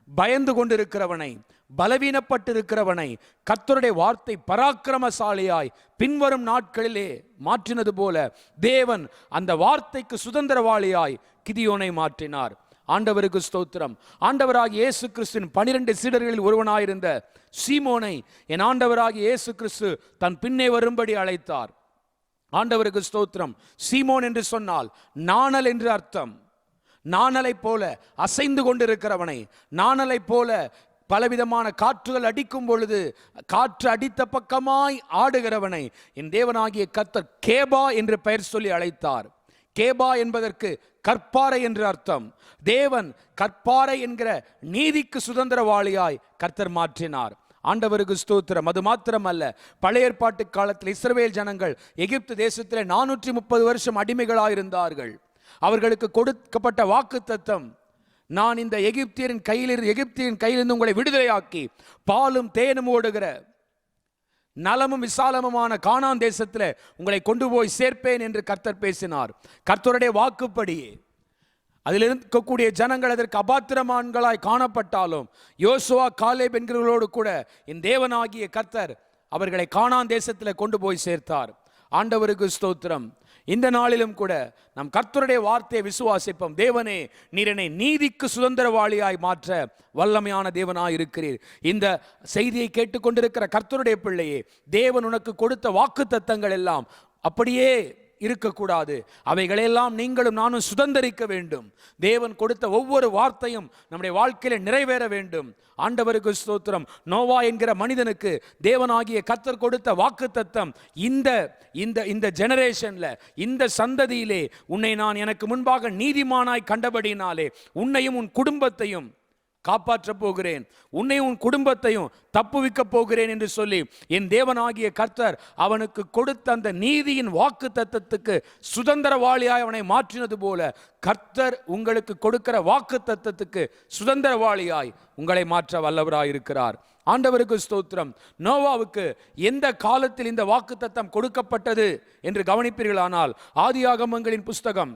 பயந்து கொண்டிருக்கிறவனை, பலவீனப்பட்டிருக்கிறவனை கர்த்தருடைய வார்த்தை பராக்கிரமசாலியாய் பின்வரும் நாட்களிலே மாற்றினது போல தேவன் அந்த வார்த்தைக்கு சுதந்திரவாளியாய் கிதியோனை மாற்றினார். ஆண்டவருக்கு ஸ்தோத்திரம். ஆண்டவராகிய இயேசு கிறிஸ்துவின் 12 சீடர்களில் ஒருவனாயிருந்த சீமோனை என் ஆண்டவராகிய இயேசு கிறிஸ்து தன் பின்னே வரும்படி அழைத்தார். ஆண்டவருக்கு ஸ்தோத்திரம். சீமோன் என்று சொன்னால் நாணல் என்று அர்த்தம். நாணலை போல அசைந்து கொண்டிருக்கிறவனை, நாணலை போல பலவிதமான காற்றுகள் அடிக்கும் பொழுது காற்று அடித்த பக்கமாய் ஆடுகிறவனை என் தேவனாகிய கர்த்தர் கேபா என்று பெயர் சொல்லி அழைத்தார். கேபா என்பதற்கு கற்பாறை என்று அர்த்தம். தேவன் கற்பாறை என்கிற நீதிக்கு சுதந்திரவாளியாய் கர்த்தர் மாற்றினார். ஆண்டவருக்கு ஸ்தோத்திரம். அது மாத்திரமல்ல, பழைய ஏற்பாட்டு காலத்தில் இஸ்ரவேல் ஜனங்கள் எகிப்து தேசத்திலே 430 வருஷம் அடிமைகளாயிருந்தார்கள். அவர்களுக்கு கொடுக்கப்பட்ட வாக்குத்தத்தம், நான் இந்த எகிப்தியரின் கையிலிருந்து உங்களை விடுதலையாக்கி பாலும் தேனும் ஓடுகிற நலமும் விசாலமுமான கானான் தேசத்தில் உங்களை கொண்டு போய் சேர்ப்பேன் என்று கர்த்தர் பேசினார். கர்த்தருடைய வாக்குப்படியே அதில் இருக்கக்கூடிய ஜனங்கள் அதற்கு அபாத்திரமான்களாய் காணப்பட்டாலும் யோசுவா காலேப் என்கிறவர்களோடு கூட என் தேவனாகிய கர்த்தர் அவர்களை கானான் தேசத்தில் கொண்டு போய் சேர்த்தார். ஆண்டவருக்கு ஸ்தோத்திரம். இந்த நாளிலும் கூட நம் கர்த்தருடைய வார்த்தையை விசுவாசிப்போம். தேவனே, நீர் என்னை நீதிக்கு சுதந்திரவாளியாய் மாற்ற வல்லமையான தேவனாய் இருக்கிறீர். இந்த செய்தியை கேட்டுக்கொண்டிருக்கிற கர்த்தருடைய பிள்ளையே, தேவன் உனக்கு கொடுத்த வாக்குத்தத்தங்கள் எல்லாம் அப்படியே இருக்கக்கூடாது. அவைகளெல்லாம் நீங்களும் நானும் சுதந்திரிக்க வேண்டும். தேவன் கொடுத்த ஒவ்வொரு வார்த்தையும் நம்முடைய வாழ்க்கையில நிறைவேற வேண்டும். ஆண்டவருக்கு ஸ்தோத்திரம். நோவா என்கிற மனிதனுக்கு தேவனாகிய கர்த்தர் கொடுத்த வாக்குத்தத்தம், இந்த ஜெனரேஷன்ல, இந்த சந்ததியிலே உன்னை நான் எனக்கு முன்பாக நீதிமானாய் கண்டபடினாலே உன்னையும் உன் குடும்பத்தையும் காப்பாற்றப் போகிறேன், உன்னை உன் குடும்பத்தையும் தப்புவிக்க போகிறேன் என்று சொல்லி என் தேவனாகிய கர்த்தர் அவனுக்கு கொடுத்த அந்த நீதியின் வாக்கு தத்தத்துக்கு சுதந்திரவாளியாய் அவனை மாற்றினது போல கர்த்தர் உங்களுக்கு கொடுக்கிற வாக்கு தத்தத்துக்கு சுதந்திரவாளியாய் உங்களை மாற்ற வல்லவராய் இருக்கிறார். ஆண்டவருக்கு ஸ்தோத்திரம். நோவாவுக்கு எந்த காலத்தில் இந்த வாக்கு தத்தம் கொடுக்கப்பட்டது என்று கவனிப்பீர்களானால், ஆதியாகமங்களின் புஸ்தகம்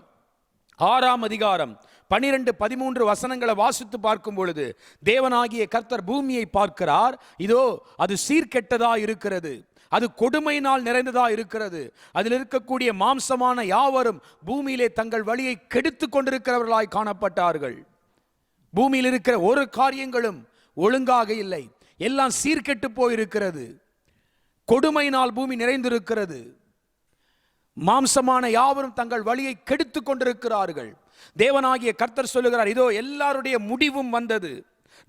6ஆம் அதிகாரம் 12-13 வசனங்களை வாசித்து பார்க்கும் பொழுது தேவனாகிய கர்த்தர் பூமியை பார்க்கிறார். இதோ அது சீர்கெட்டதா இருக்கிறது, அது கொடுமையினால் நிறைந்ததா இருக்கிறது, அதில் இருக்கக்கூடிய மாம்சமான யாவரும் பூமியிலே தங்கள் வழியை கெடுத்து கொண்டிருக்கிறவர்களாய் காணப்பட்டார்கள். பூமியில் இருக்கிற ஒரு காரியங்களும் ஒழுங்காக இல்லை, எல்லாம் சீர்கெட்டு போயிருக்கிறது. கொடுமையினால் பூமி நிறைந்திருக்கிறது. மாம்சமான யாவரும் தங்கள் வழியை கெடுத்து கொண்டிருக்கிறார்கள். தேவனாகிய கர்த்தர் சொல்லுகிறார், இதோ எல்லாருடைய முடிவும் வந்தது,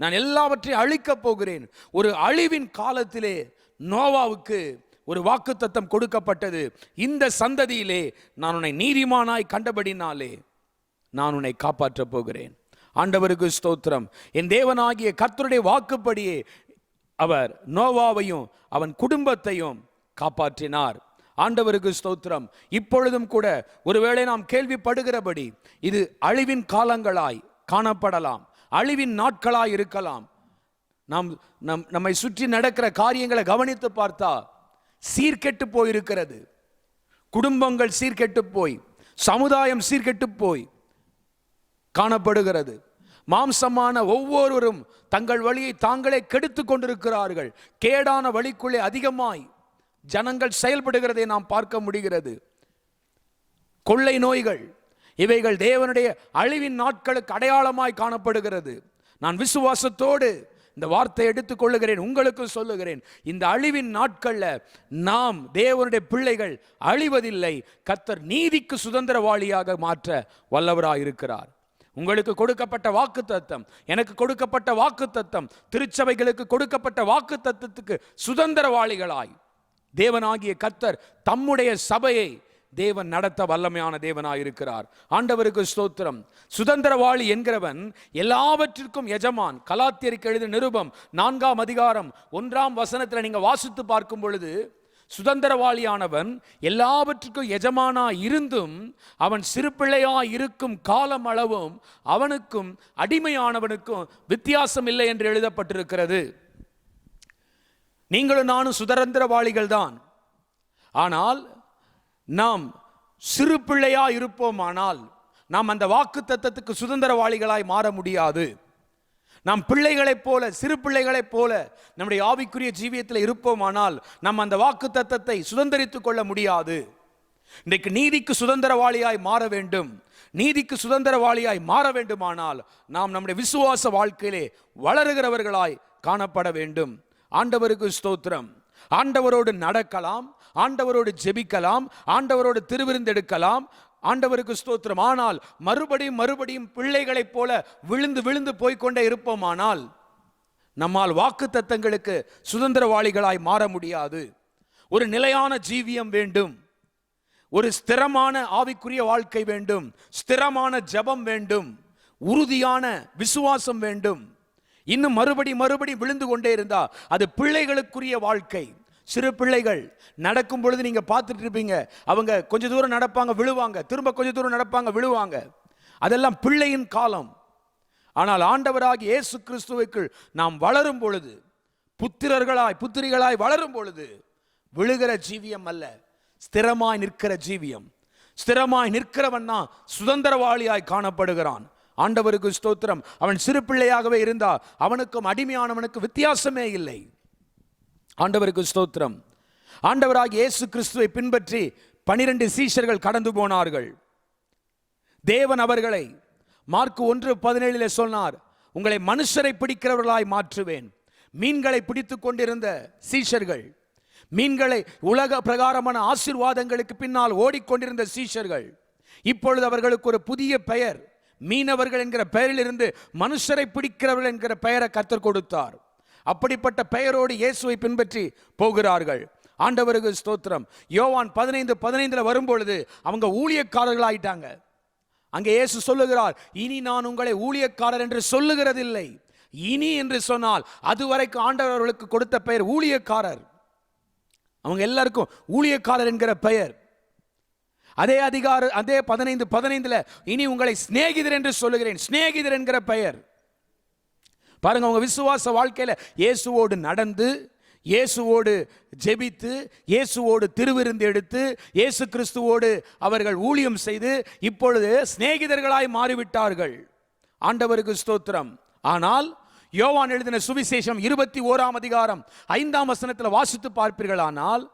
நான் எல்லாவற்றையும் அழிக்கப் போகிறேன். ஒரு அழிவின் காலத்திலே நோவாவுக்கு ஒரு வாக்குத்தத்தம் கொடுக்கப்பட்டது. இந்த சந்ததியிலே நான் உன்னை நீதிமானாய் கண்டபடினாலே நான் உன்னை காப்பாற்றப் போகிறேன். ஆண்டவருக்கு ஸ்தோத்திரம். என் தேவனாகிய கர்த்தருடைய வாக்குப்படியே அவர் நோவாவையும் அவன் குடும்பத்தையும் காப்பாற்றினார். ஆண்டவருக்கு ஸ்தோத்திரம். இப்பொழுதும் கூட ஒருவேளை நாம் கேள்விப்படுகிறபடி இது அழிவின் காலங்களாய் காணப்படலாம், அழிவின் நாட்களாய் இருக்கலாம். நம்மை சுற்றி நடக்கிற காரியங்களை கவனித்து பார்த்தா சீர்கெட்டு போயிருக்கிறது. குடும்பங்கள் சீர்கெட்டு போய், சமுதாயம் சீர்கெட்டு போய் காணப்படுகிறது. மாம்சமான ஒவ்வொருவரும் தங்கள் வழியை தாங்களே கெடுத்து கொண்டிருக்கிறார்கள். கேடான வழிக்குள்ளே அதிகமாய் ஜனங்கள் செயல்படுகிறதை நாம் பார்க்க முடிகிறது. கொள்ளை நோய்கள், இவைகள் தேவனுடைய அழிவின் நாட்களுக்கு அடையாளமாய் காணப்படுகிறது. நான் விசுவாசத்தோடு இந்த வார்த்தை எடுத்துக் கொள்ளுகிறேன், உங்களுக்கு சொல்லுகிறேன், இந்த அழிவின் நாட்கள்ல நாம் தேவனுடைய பிள்ளைகள் அழிவதில்லை. கர்த்தர் நீதிக்கு சுதந்திரவாளியாக மாற்ற வல்லவராயிருக்கிறார். உங்களுக்கு கொடுக்கப்பட்ட வாக்கு தத்தம், எனக்கு கொடுக்கப்பட்ட வாக்கு தத்தம், திருச்சபைகளுக்கு கொடுக்கப்பட்ட வாக்கு தத்தத்துக்கு சுதந்திரவாளிகளாய் தேவனாகிய கர்த்தர் தம்முடைய சபையை தேவன் நடத்த வல்லமையான தேவனாயிருக்கிறார். ஆண்டவருக்கு ஸ்தோத்திரம். சுதந்திரவாளி என்கிறவன் எல்லாவற்றிற்கும் எஜமான். கலாத்தியருக்கு எழுதிய நிருபம் 4ஆம் அதிகாரம் 1ஆம் வசனத்தில் நீங்க வாசித்து பார்க்கும் பொழுது சுதந்திரவாளியானவன் எல்லாவற்றுக்கும் எஜமானா இருந்தும் அவன் சிறு பிள்ளையா இருக்கும் காலம் அளவும் அவனுக்கும் அடிமையானவனுக்கும் வித்தியாசம் இல்லை என்று எழுதப்பட்டிருக்கிறது. நீங்களும் நானும் சுதந்திரவாளிகள் தான். ஆனால் நாம் சிறு பிள்ளையா இருப்போமானால் நாம் அந்த வாக்குத்தத்தத்துக்கு சுதந்திரவாளிகளாய் மாற முடியாது. நாம் பிள்ளைகளைப் போல, சிறு பிள்ளைகளைப் போல நம்முடைய ஆவிக்குரிய ஜீவியத்தில் இருப்போமானால் நாம் அந்த வாக்குத்தத்தத்தை சுதந்திரித்துக் கொள்ள முடியாது. இன்றைக்கு நீதிக்கு சுதந்திரவாளியாய் மாற வேண்டும். நீதிக்கு சுதந்திரவாளியாய் மாற வேண்டுமானால் நாம் நம்முடைய விசுவாச வாழ்க்கையிலே வளருகிறவர்களாய் காணப்பட வேண்டும். ஆண்டவருக்கு ஸ்தோத்திரம். ஆண்டவரோடு நடக்கலாம், ஆண்டவரோடு ஜெபிக்கலாம், ஆண்டவரோடு திருவிருந்தெடுக்கலாம். ஆண்டவருக்கு ஸ்தோத்திரம். ஆனால் மறுபடியும் பிள்ளைகளைப் போல விழுந்து விழுந்து போய்கொண்டே இருப்போமானால் நம்மால் வாக்குத்தத்தங்களுக்கு சுதந்திரவாளிகளாய் மாற முடியாது. ஒரு நிலையான ஜீவியம் வேண்டும், ஒரு ஸ்திரமான ஆவிக்குரிய வாழ்க்கை வேண்டும், ஸ்திரமான ஜெபம் வேண்டும், உறுதியான விசுவாசம் வேண்டும். இன்னும் மறுபடியும் விழுந்து கொண்டே இருந்தா அது பிள்ளைகளுக்குரிய வாழ்க்கை. சிறு பிள்ளைகள் நடக்கும் பொழுது நீங்க பார்த்துட்டு இருப்பீங்க, அவங்க கொஞ்ச தூரம் நடப்பாங்க விழுவாங்க, திரும்ப கொஞ்ச தூரம் நடப்பாங்க விழுவாங்க. அதெல்லாம் பிள்ளையின் காலம். ஆனால் ஆண்டவராகிய இயேசு கிறிஸ்துவுக்குள் நாம் வளரும் பொழுது, புத்திரிகளாய் வளரும் பொழுது விழுகிற ஜீவியம் அல்ல, ஸ்திரமாய் நிற்கிற ஜீவியம். ஸ்திரமாய் நிற்கிறவன் தான் சுதந்திரவாளியாய் காணப்படுகிறான். ஆண்டவருக்கு ஸ்தோத்திரம். அவன் சிறு பிள்ளையாகவே இருந்தா அவனுக்கும் அடிமையானவனுக்கு வித்தியாசமே இல்லை. ஆண்டவருக்கு ஸ்தோத்திரம். ஆண்டவராகிய இயேசு கிறிஸ்துவை பின்பற்றி 12 சீஷர்கள் கடந்து போனார்கள். தேவன் அவர்களை மார்க்கு 1:17 சொன்னார், உங்களை மனுஷரை பிடிக்கிறவர்களாய் மாற்றுவேன். மீன்களை பிடித்துக் கொண்டிருந்த சீஷர்கள், மீன்களை உலக பிரகாரமான ஆசீர்வாதங்களுக்கு பின்னால் ஓடிக்கொண்டிருந்த சீஷர்கள், இப்பொழுது அவர்களுக்கு ஒரு புதிய பெயர், மீனவர்கள் என்கிற பெயரிலிருந்து மனுஷரை பிடிக்கிறவர்கள் என்கிற பெயரை கர்த்தர் கொடுத்தார். அப்படிப்பட்ட பெயரோடு இயேசுவை பின்பற்றி போகிறார்கள். ஆண்டவருக்கு ஸ்தோத்திரம். யோவான் 15:15 வரும்பொழுது அவங்க ஊழியக்காரர்கள் ஆயிட்டாங்க. அங்கே இயேசு சொல்லுகிறார், இனி நான் உங்களை ஊழியக்காரர் என்று சொல்லுகிறதில்லை. இனி என்று சொன்னால் அதுவரைக்கும் ஆண்டவர் அவர்களுக்கு கொடுத்த பெயர் ஊழியக்காரர். அவங்க எல்லாருக்கும் ஊழியக்காரர் என்கிற பெயர். அதே 15:15 இனி உங்களை சிநேகிதர் என்று சொல்லுகிறேன். சிநேகிதர் என்கிற பெயர். பாருங்க, அவங்க விசுவாச வாழ்க்கையில இயேசுவோடு நடந்து, இயேசுவோடு ஜெபித்து, இயேசுவோடு திருவிருந்து எடுத்து, இயேசு கிறிஸ்துவோடு அவர்கள் ஊழியம் செய்து இப்பொழுது சிநேகிதர்களாய் மாறிவிட்டார்கள். ஆண்டவருக்கு ஸ்தோத்திரம். ஆனால் யோவான் எழுதின சுவிசேஷம் 21:5 வாசித்து பார்ப்பீர்களானால்,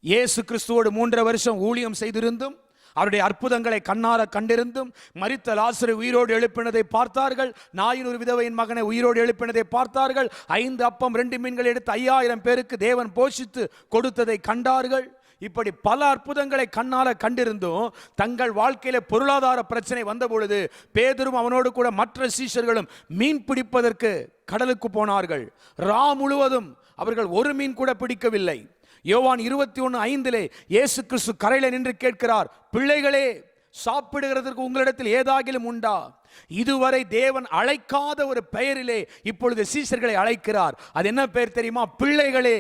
இயேசு கிறிஸ்துவோடு 3.5 வருஷம் ஊழியம் செய்திருந்தும், அவருடைய அற்புதங்களை கண்ணார கண்டிருந்தும், மரித்த லாசரை உயிரோடு எழுப்பினதை பார்த்தார்கள், நாயின் ஒரு விதவையின் மகனை உயிரோடு எழுப்பினதை பார்த்தார்கள், 5 அப்பம் 2 மீன்கள் எடுத்து 5000 பேருக்கு தேவன் போஷித்து கொடுத்ததை கண்டார்கள். இப்படி பல அற்புதங்களை கண்ணால கண்டிருந்தும் தங்கள் வாழ்க்கையில பொருளாதார பிரச்சனை வந்த பொழுது பேதுரும் அவனோடு கூட மற்ற சீஷர்களும் மீன் பிடிப்பதற்கு கடலுக்கு போனார்கள். ரா முழுவதும் அவர்கள் ஒரு மீன் கூட பிடிக்கவில்லை. யோவான் 21:5 இயேசு கிறிஸ்து கரையில நின்று கேட்கிறார், பிள்ளைகளே, சாப்பிடுகிறதற்கு உங்களிடத்தில் ஏதாகிலும் உண்டா? இதுவரை தேவன் அழைக்காத ஒரு பெயரிலே இப்பொழுது சீஷர்களை அழைக்கிறார். அது என்ன பெயர் தெரியுமா? பிள்ளைகளே.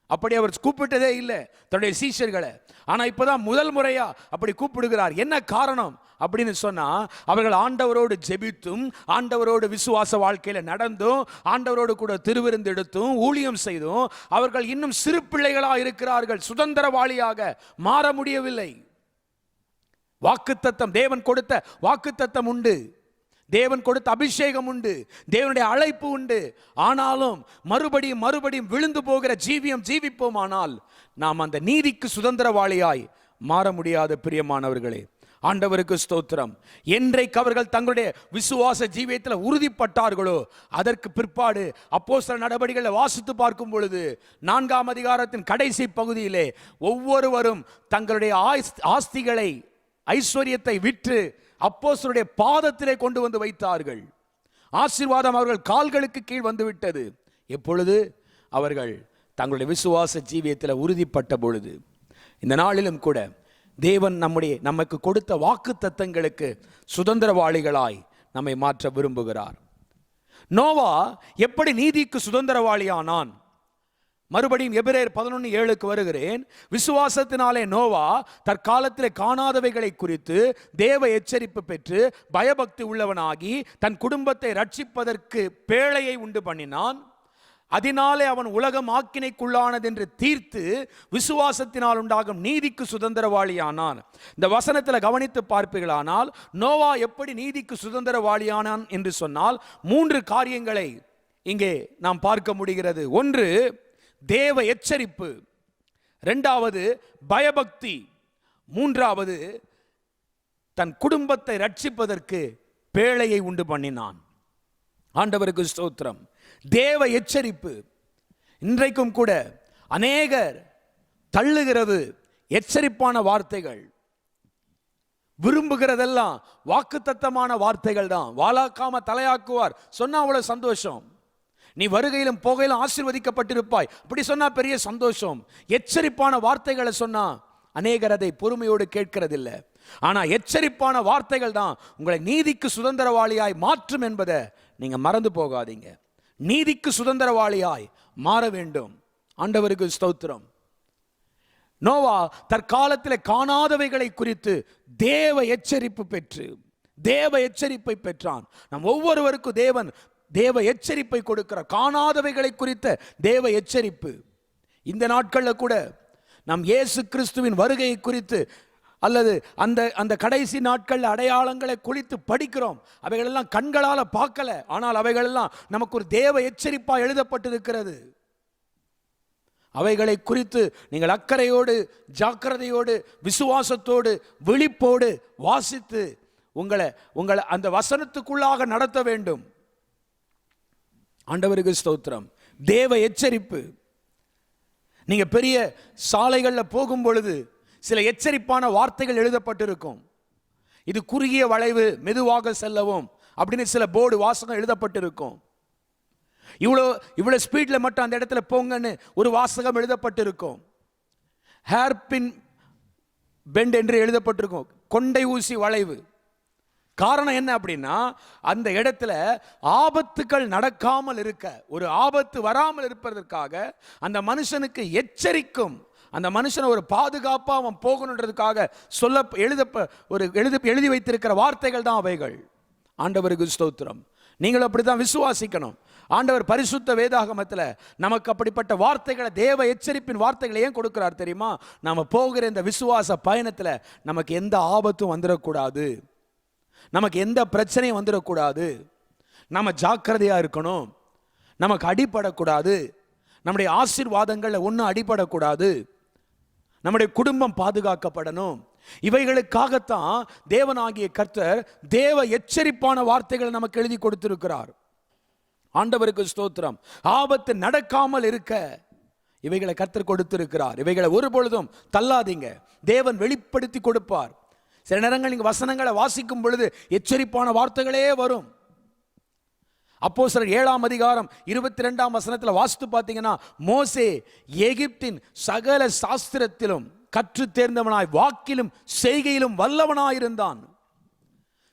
அப்படி அவர் கூப்பிட்டதே இல்லை தன்னுடைய சீஷர்களை. ஆனா இப்பதான் முதல் முறையா அப்படி கூப்பிடுகிறார். என்ன காரணம் அப்படின்னு சொன்னா, அவர்கள் ஆண்டவரோடு ஜெபித்தும், ஆண்டவரோடு விசுவாச வாழ்க்கையில நடந்தும், ஆண்டவரோடு கூட திருவிருந்து எடுத்தும் ஊழியம் செய்தும் அவர்கள் இன்னும் சிறு பிள்ளைகளாக இருக்கிறார்கள். சுதந்திரவாளியாக மாற முடியவில்லை. வாக்குத்தத்தம், தேவன் கொடுத்த வாக்குத்தத்தம் உண்டு, தேவன் கொடுத்த அபிஷேகம் உண்டு, தேவனுடைய அழைப்பு உண்டு. ஆனாலும் மறுபடியும் விழுந்து போகிற ஜீவியம் ஜீவிப்போமானால் நாம் அந்த நீதிக்கு சுதந்திரவாளியாய் மாற முடியாத பிரியமானவர்களே. ஆண்டவருக்கு ஸ்தோத்திரம். என்றைக்கு அவர்கள் தங்களுடைய விசுவாச ஜீவியத்தில் உறுதிப்பட்டார்களோ அதற்கு பிற்பாடு அப்போஸ்தலர் நடபடிகளை வாசித்து பார்க்கும் பொழுது 4ஆம் அதிகாரத்தின் கடைசி பகுதியிலே ஒவ்வொருவரும் தங்களுடைய ஆஸ்திகளை, ஐஸ்வர்யத்தை விற்று அப்போஸ்தலருடைய பாதத்திலே கொண்டு வந்து வைத்தார்கள். ஆசீர்வாதம் அவர்கள் கால்களுக்கு கீழ் வந்து விட்டது. எப்பொழுது? அவர்கள் தங்களுடைய விசுவாச ஜீவியத்தில் உறுதிப்பட்ட பொழுது. இந்த நாளிலும் கூட தேவன் நமக்கு கொடுத்த வாக்கு தத்தங்களுக்கு சுதந்திரவாளிகளாய் நம்மை மாற்ற விரும்புகிறார். நோவா எப்படி நீதிக்கு சுதந்திரவாளியானான்? மறுபடியும் எபிரேயர் 11:7 வருகிறேன். விசுவாசத்தினாலே நோவா தற்காலத்திலே காணாதவைகளை குறித்து தேவ எச்சரிப்பு பெற்று பயபக்தி உள்ளவனாகி தன் குடும்பத்தை ரட்சிப்பதற்கு பேழையை உண்டு பண்ணினான். அதனாலே அவன் உலகம் ஆக்கினைக்குள்ளானது என்று தீர்த்து விசுவாசத்தினால் உண்டாகும் நீதிக்கு சுதந்திரவாளியானான். இந்த வசனத்தில் கவனித்து பார்ப்பீர்களானால் நோவா எப்படி நீதிக்கு சுதந்திரவாளியானான் என்று சொன்னால் 3 காரியங்களை இங்கே நாம் பார்க்க முடிகிறது. ஒன்று தேவ எச்சரிப்பு, 2வது பயபக்தி, 3வது தன் குடும்பத்தை ரட்சிப்பதற்கு பேழையை உண்டு பண்ணினான். ஆண்டவருக்கு ஸ்தோத்திரம். தேவ எச்சரிப்பு. இன்றைக்கும் கூட அநேகர் தள்ளுகிறது எச்சரிப்பான வார்த்தைகள், விரும்புகிறதெல்லாம் வாக்குத்தத்தமான வார்த்தைகள் தான். வாளாக்காம தலையாக்குவார் சொன்னா அவ்வளவு சந்தோஷம். நீ வருகையிலும் போகையிலும் ஆசீர்வதிக்கப்பட்டிருப்பாய், அப்படி சொன்னா பெரிய சந்தோஷம். எச்சரிப்பான வார்த்தைகளை சொன்னா அநேகர் அதை பொறுமையோடு கேட்கிறதில்லை. ஆனா எச்சரிப்பான வார்த்தைகள் தான் உங்களை நீதிக்கு சுதந்திரவாளியாய் மாற்றும் என்பதை நீங்க மறந்து போகாதீங்க. நீதிக்கு சுதந்திரவாளியாய் மாற வேண்டும். ஆண்டவருக்கு ஸ்தோத்திரம். நோவா தற்காலத்தில் காணாதவைகளை குறித்து தேவ எச்சரிப்பு பெற்று தேவ எச்சரிப்பை பெற்றான். நம் ஒவ்வொருவருக்கும் தேவன் தேவ எச்சரிப்பை கொடுக்கிறார். காணாதவைகளை குறித்த தேவ எச்சரிப்பு. இந்த நாட்களில் கூட நாம் இயேசு கிறிஸ்துவின் வருகையை குறித்து அல்லது அந்த கடைசி நாட்கள் அடையாளங்களை குறித்து படிக்கிறோம். அவைகளெல்லாம் கண்களால் பார்க்கல, ஆனால் அவைகளெல்லாம் நமக்கு ஒரு தேவ எச்சரிப்பாக எழுதப்பட்டிருக்கிறது. அவைகளை குறித்து நீங்கள் அக்கறையோடு ஜாக்கிரதையோடு விசுவாசத்தோடு விழிப்போடு வாசித்து உங்களை அந்த வசனத்துக்குள்ளாக நடத்த வேண்டும். ஆண்டவருக்கு ஸ்தோத்திரம். தேவ எச்சரிப்பு. நீங்க பெரிய சாலைகளில் போகும் பொழுது சில எச்சரிப்பான வார்த்தைகள் எழுதப்பட்டிருக்கும். இது குறுகிய வளைவு, மெதுவாக செல்லவும் அப்படின்னு சில போர்டு வாசகம் எழுதப்பட்டிருக்கும். இவ்வளோ ஸ்பீட்ல மட்டும் அந்த இடத்துல போங்கன்னு ஒரு வாசகம் எழுதப்பட்டிருக்கும். ஹேர்பின் பெண்ட் என்று எழுதப்பட்டிருக்கும், கொண்டை ஊசி வளைவு. காரணம் என்ன அப்படின்னா அந்த இடத்துல ஆபத்துக்கள் நடக்காமல் இருக்க, ஒரு ஆபத்து வராமல் இருப்பதற்காக அந்த மனுஷனுக்கு எச்சரிக்கும், அந்த மனுஷனை ஒரு பாதுகாப்பாக அவன் போகணுன்றதுக்காக எழுதி வைத்திருக்கிற வார்த்தைகள் தான் அவைகள். ஆண்டவருக்கு ஸ்தோத்திரம். நீங்களும் அப்படித்தான் விசுவாசிக்கணும். ஆண்டவர் பரிசுத்த வேதாகமத்தில் நமக்கு அப்படிப்பட்ட வார்த்தைகளை, தேவ எச்சரிப்பின் வார்த்தைகளை ஏன் கொடுக்கிறார் தெரியுமா? நாம போகிற இந்த விசுவாச பயணத்தில் நமக்கு எந்த ஆபத்தும் வந்துடக்கூடாது, நமக்கு எந்த பிரச்சனையும் வந்துடக்கூடாது, நம்ம ஜாக்கிரதையா இருக்கணும், நமக்கு அடிபடக்கூடாது, நம்முடைய ஆசீர்வாதங்களில் ஒன்றும் அடிபடக்கூடாது, நம்முடைய குடும்பம் பாதுகாக்கப்படணும். இவைகளுக்காகத்தான் தேவனாகிய கர்த்தர் தேவ எச்சரிப்பான வார்த்தைகளை நமக்கு எழுதி கொடுத்திருக்கிறார். ஆண்டவருக்கு ஸ்தோத்திரம். ஆபத்து நடக்காமல் இருக்க இவைகளை கர்த்தர் கொடுத்திருக்கிறார். இவைகளை ஒருபொழுதும் தள்ளாதீங்க. தேவன் வெளிப்படுத்தி கொடுப்பார். சில நேரங்கள் நீங்க வசனங்களை வாசிக்கும் பொழுது எச்சரிப்பான வார்த்தைகளே வரும். அப்போஸ்தலர் 7ஆம் அதிகாரம் 22ஆம் வசனத்தில் வாசித்து பார்த்தீங்கன்னா, மோசே எகிப்தின் சகல சாஸ்திரத்திலும் கற்று தேர்ந்தவனாய் வாக்கிலும் செய்கையிலும் வல்லவனாயிருந்தான்.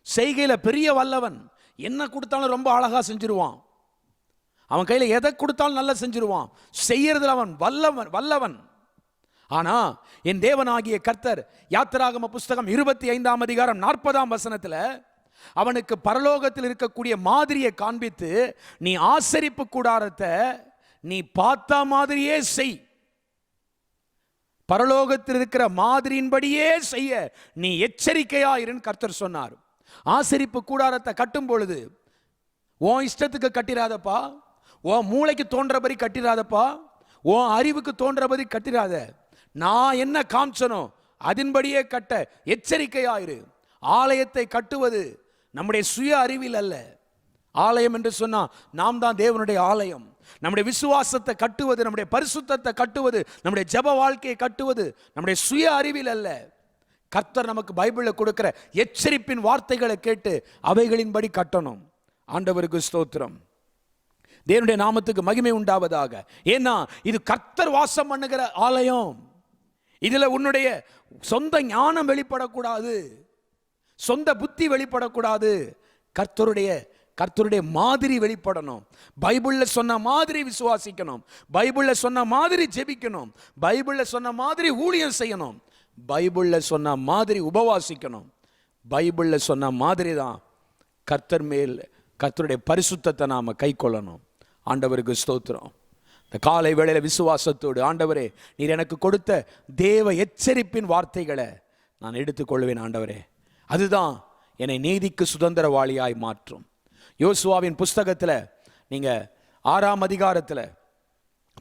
செய்கையில பெரிய வல்லவன். என்ன கொடுத்தாலும் ரொம்ப அழகா செஞ்சிருவான். அவன் கையில எதை கொடுத்தாலும் நல்லா செஞ்சிருவான். செய்யறதுல அவன் வல்லவன். ஆனா என் தேவனாகிய கர்த்தர் யாத்திராகம புஸ்தகம் 25ஆம் அதிகாரம் 40ஆம் வசனத்துல அவனுக்கு பரலோகத்தில் இருக்கக்கூடிய மாதிரியை காண்பித்து, நீ ஆசரிப்பு கூடாரத்தை நீ பார்த்த மாதிரியே செய், பரலோகத்தில் இருக்கிற மாதிரியின்படியே செய்ய நீ எச்சரிக்கையா இருன்னு கர்த்தர் சொன்னார். ஆசரிப்பு கூடாரத்தை கட்டும் பொழுது உன் இஷ்டத்துக்கு கட்டிராதப்பா, உன் மூளைக்கு தோன்றபடி கட்டிராதப்பா, உன் அறிவுக்கு தோன்றபடி கட்டிராத. நான் என்ன காமிச்சனோ அதன்படியே கட்ட எச்சரிக்கையாயிரு. ஆலயத்தை கட்டுவது நம்முடைய சுய அறிவில் அல்ல. ஆலயம் என்று சொன்னா நாம் தான் தேவனுடைய ஆலயம். நம்முடைய விசுவாசத்தை கட்டுவது, நம்முடைய பரிசுத்தத்தை கட்டுவது, நம்முடைய ஜெப வாழ்க்கையை கட்டுவது நம்முடைய சுய அறிவில் அல்ல. கர்த்தர் நமக்கு பைபிளில் கொடுக்கிற எச்சரிப்பின் வார்த்தைகளை கேட்டு அவைகளின்படி கட்டணும். ஆண்டவருக்கு ஸ்தோத்திரம். தேவனுடைய நாமத்துக்கு மகிமை உண்டாவதாக. ஏன்னா இது கர்த்தர் வாசம் பண்ணுகிற ஆலயம். இதுல உன்னுடைய சொந்த ஞானம் வெளிப்படக்கூடாது, சொந்த புத்தி வெளிப்படக்கூடாது. கர்த்தருடைய கர்த்தருடைய மாதிரி வெளிப்படணும். பைபிள்ல சொன்ன மாதிரி விசுவாசிக்கணும், பைபிள்ல சொன்ன மாதிரி ஜெபிக்கணும், பைபிள்ல சொன்ன மாதிரி ஊழியம் செய்யணும், பைபிள்ல சொன்ன மாதிரி உபவாசிக்கணும். பைபிள்ல சொன்ன மாதிரி தான் கர்த்தர் மேல் கர்த்தருடைய பரிசுத்தத்தை நாம கை கொள்ளணும். ஆண்டவருக்கு ஸ்தோத்திரம். இந்த காலை வேளையில விசுவாசத்தோடு, ஆண்டவரே நீர் எனக்கு கொடுத்த தேவ எச்சரிப்பின் வார்த்தைகளை நான் எடுத்துக்கொள்வேன் ஆண்டவரே, அதுதான் என்னை நீதிக்கு சுதந்திரவாளியாய் மாற்றும். யோசுவாவின் புஸ்தகத்தில் நீங்க 6ஆம் அதிகாரத்தில்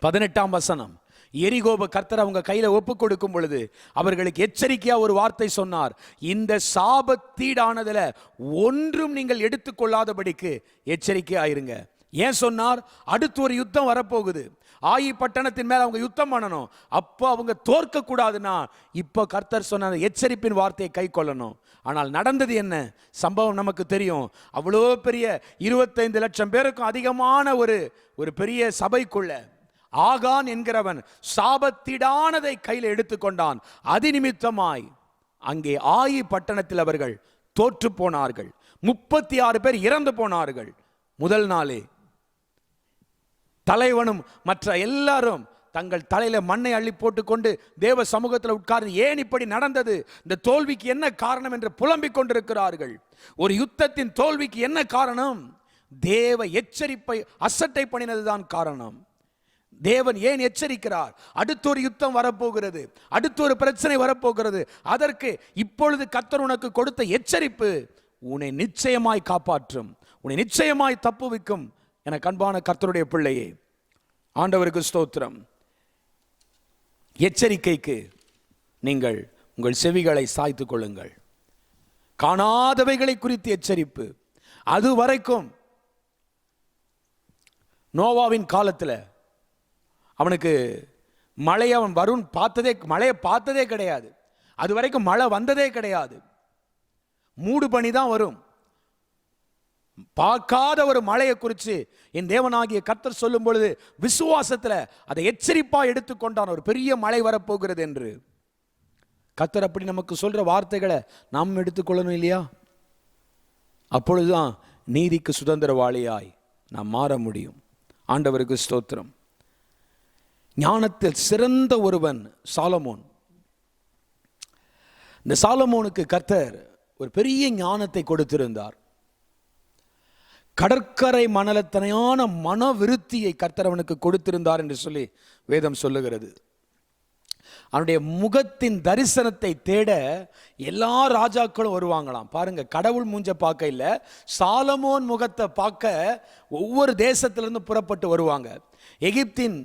18ஆம் வசனம், எரிகோப கர்த்தர் அவங்க கையில ஒப்பு கொடுக்கும் பொழுது அவர்களுக்கு எச்சரிக்கையா ஒரு வார்த்தை சொன்னார், இந்த சாபத்தீடானதுல ஒன்றும் நீங்கள் எடுத்துக்கொள்ளாதபடிக்கு எச்சரிக்கையாயிருங்க. ஏன் சொன்னார்? அடுத்து ஒரு யுத்தம் வரப்போகுது, ஆயி பட்டணத்தின் மேல அவங்க யுத்தம் பண்ணணும், அப்போ அவங்க தோற்க கூடாதுன்னா இப்போ கர்த்தர் சொன்ன எச்சரிப்பின் வார்த்தையை கை கொள்ளணும். ஆனால் நடந்தது என்ன சம்பவம் நமக்கு தெரியும். அவ்வளோ பெரிய 25 லட்சம் பேருக்கும் அதிகமான ஒரு பெரிய சபைக்குள்ள ஆகான் என்கிறவன் சாபத்திடானதை கையில் எடுத்துக்கொண்டான். அது நிமித்தமாய் அங்கே ஆயி பட்டணத்தில் அவர்கள் தோற்று போனார்கள். 36 பேர் இறந்து போனார்கள். முதல் நாளே தலைவனும் மற்ற எல்லாரும் தங்கள் தலையில மண்ணை அள்ளி போட்டுக்கொண்டு தேவ சமூகத்தில் உட்கார்ந்து ஏன் இப்படி நடந்தது, இந்த தோல்விக்கு என்ன காரணம் என்று புலம்பிக் கொண்டிருக்கிறார்கள். ஒரு யுத்தத்தின் தோல்விக்கு என்ன காரணம்? தேவ எச்சரிப்பை அசட்டை பண்ணினதுதான் காரணம். தேவன் ஏன் எச்சரிக்கிறார்? அடுத்த ஒரு யுத்தம் வரப்போகிறது, அடுத்த ஒரு பிரச்சனை வரப்போகிறது. அதற்கு இப்பொழுது கர்த்தர் உனக்கு கொடுத்த எச்சரிப்பு உன்னை நிச்சயமாய் காப்பாற்றும், உன்னை நிச்சயமாய் தப்புவிக்கும். என அன்பான கர்த்தருடைய பிள்ளையே, ஆண்டவருக்கு ஸ்தோத்திரம். எச்சரிக்கைக்கு நீங்கள் உங்கள் செவிகளை சாய்த்து கொள்ளுங்கள். காணாதவைகளை குறித்து எச்சரிப்பு. அது வரைக்கும் நோவாவின் காலத்தில் அவனுக்கு மழையை அவன் வரும் மழையை பார்த்ததே கிடையாது. அது வரைக்கும் மழை வந்ததே கிடையாது. மூடு பனி தான் வரும். பார்க்காத ஒரு மழையை குறித்து என் தேவனாகிய கர்த்தர் சொல்லும் பொழுது விசுவாசத்தில் அதை எச்சரிப்பா எடுத்துக்கொண்டான், ஒரு பெரிய மழை வரப்போகிறது என்று. கர்த்தர் அப்படி நமக்கு சொல்ற வார்த்தைகளை நாம் எடுத்துக்கொள்ளணும் இல்லையா? அப்பொழுதுதான் நீதிக்கு சுதந்திரவாளியாய் நாம் மாற முடியும். ஆண்டவருக்கு ஸ்தோத்திரம். ஞானத்தில் சிறந்த ஒருவன் சாலமோன். இந்த சாலமோனுக்கு கர்த்தர் ஒரு பெரிய ஞானத்தை கொடுத்திருந்தார். கடற்கரை மணலத்தனையான மன விருத்தியை கர்த்தர் அவனுக்கு கொடுத்திருந்தார் என்று சொல்லி வேதம் சொல்லுகிறது. அவனுடைய முகத்தின் தரிசனத்தை தேட எல்லா ராஜாக்களும் வருவாங்களாம். பாருங்க, கடவுள் மூஞ்ச பார்க்க இல்ல, சாலமோன் முகத்தை பார்க்க ஒவ்வொரு தேசத்திலிருந்து புறப்பட்டு வருவாங்க. எகிப்தின்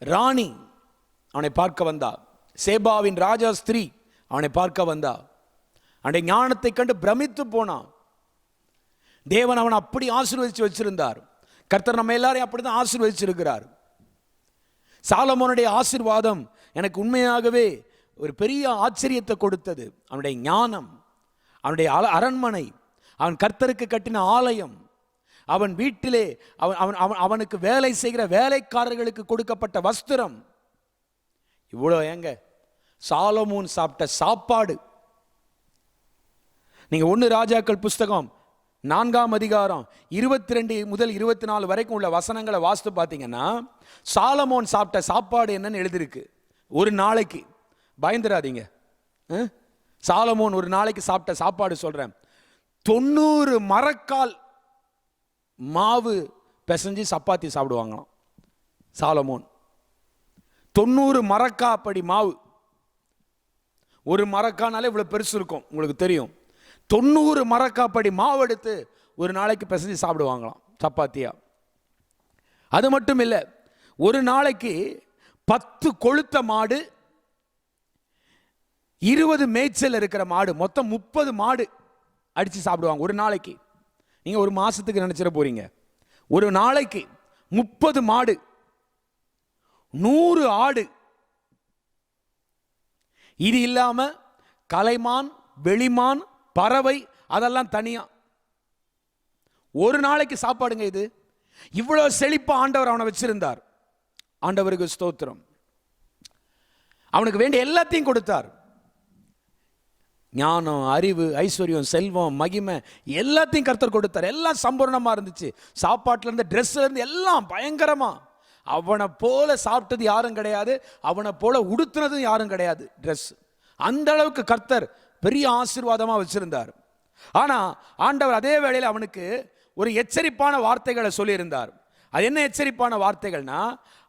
ராணி அவனை பார்க்க வந்தா, சேபாவின் ராஜா ஸ்திரீ அவனை பார்க்க வந்தா. அவனுடைய ஞானத்தை கண்டு பிரமித்து போனான். தேவன் அவன் அப்படி ஆசீர்வதிச்சு வச்சிருந்தார். கர்த்தர் நம்ம எல்லாரையும் அப்படிதான் ஆசீர்வதிச்சிருக்கிறார். சாலமோனுடைய ஆசீர்வாதம் எனக்கு உண்மையாகவே ஒரு பெரிய ஆச்சரியத்தை கொடுத்தது. அவனுடைய ஞானம், அவனுடைய அரண்மனை, அவன் கர்த்தருக்கு கட்டின ஆலயம், அவன் வீட்டிலே அவனுக்கு வேலை செய்கிற வேலைக்காரர்களுக்கு கொடுக்கப்பட்ட வஸ்திரம், இவ்வளோ ஏங்க சாலமோன் சாப்பிட்ட சாப்பாடு. நீங்க 1 ராஜாக்கள் புஸ்தகம் 4ஆம் அதிகாரம் 22 முதல் 24 வரைக்கும் உள்ள வசனங்களை வாசித்து பார்த்தீங்கன்னா சாலமோன் சாப்பிட்ட சாப்பாடு என்னன்னு எழுதிருக்கு. ஒரு நாளைக்கு, பயந்துராதீங்க, சாலமோன் ஒரு நாளைக்கு சாப்பிட்ட சாப்பாடு சொல்றேன், 90 மரக்கால் மாவு பிசைஞ்சு சப்பாத்தி சாப்பிடுவாங்களாம் சாலமோன். 90 மரக்காப்படி மாவு. ஒரு மரக்கானாலே இவ்வளவு பெருசு இருக்கும், உங்களுக்கு தெரியும். 90 மரக்காப்படி மாவு எடுத்து ஒரு நாளைக்கு பிசைஞ்சு சாப்பிடுவாங்களாம் சப்பாத்தியா. அது மட்டும் இல்லை, ஒரு நாளைக்கு 10 கொழுத்த மாடு, 20 மேய்ச்சல் இருக்கிற மாடு, மொத்தம் 30 மாடு அடிச்சு சாப்பிடுவாங்க ஒரு நாளைக்கு. நீங்க ஒரு மாசத்துக்கு நினைச்சிட போறீங்க. ஒரு நாளைக்கு 30 மாடு, 100 ஆடு. இது இல்லாம கலைமான், வெளிமான், பறவை, அதெல்லாம் தனியா. ஒரு நாளைக்கு சாப்பாடுங்க இது. இவ்வளவு செழிப்பா ஆண்டவர் அவனை வச்சிருந்தார். ஆண்டவருக்கு ஸ்தோத்திரம். அவனுக்கு வேண்டிய எல்லாத்தையும் கொடுத்தார். ஞானம், அறிவு, ஐஸ்வர்யம், செல்வம், மகிமை எல்லாத்தையும் கர்த்தர் கொடுத்தார். எல்லாம் சம்பூர்ணமாக இருந்துச்சு. சாப்பாட்டிலேருந்து ட்ரெஸ்லேருந்து எல்லாம் பயங்கரமாக. அவனை போல சாப்பிட்டது யாரும் கிடையாது, அவனை போல உடுத்துனதும் யாரும் கிடையாது ட்ரெஸ். அந்த அளவுக்கு கர்த்தர் பெரிய ஆசீர்வாதமாக வச்சிருந்தார். ஆனால் ஆண்டவர் அதே வேளையில் அவனுக்கு ஒரு எச்சரிப்பான வார்த்தைகளை சொல்லியிருந்தார். அது என்ன எச்சரிப்பான வார்த்தைகள்னா,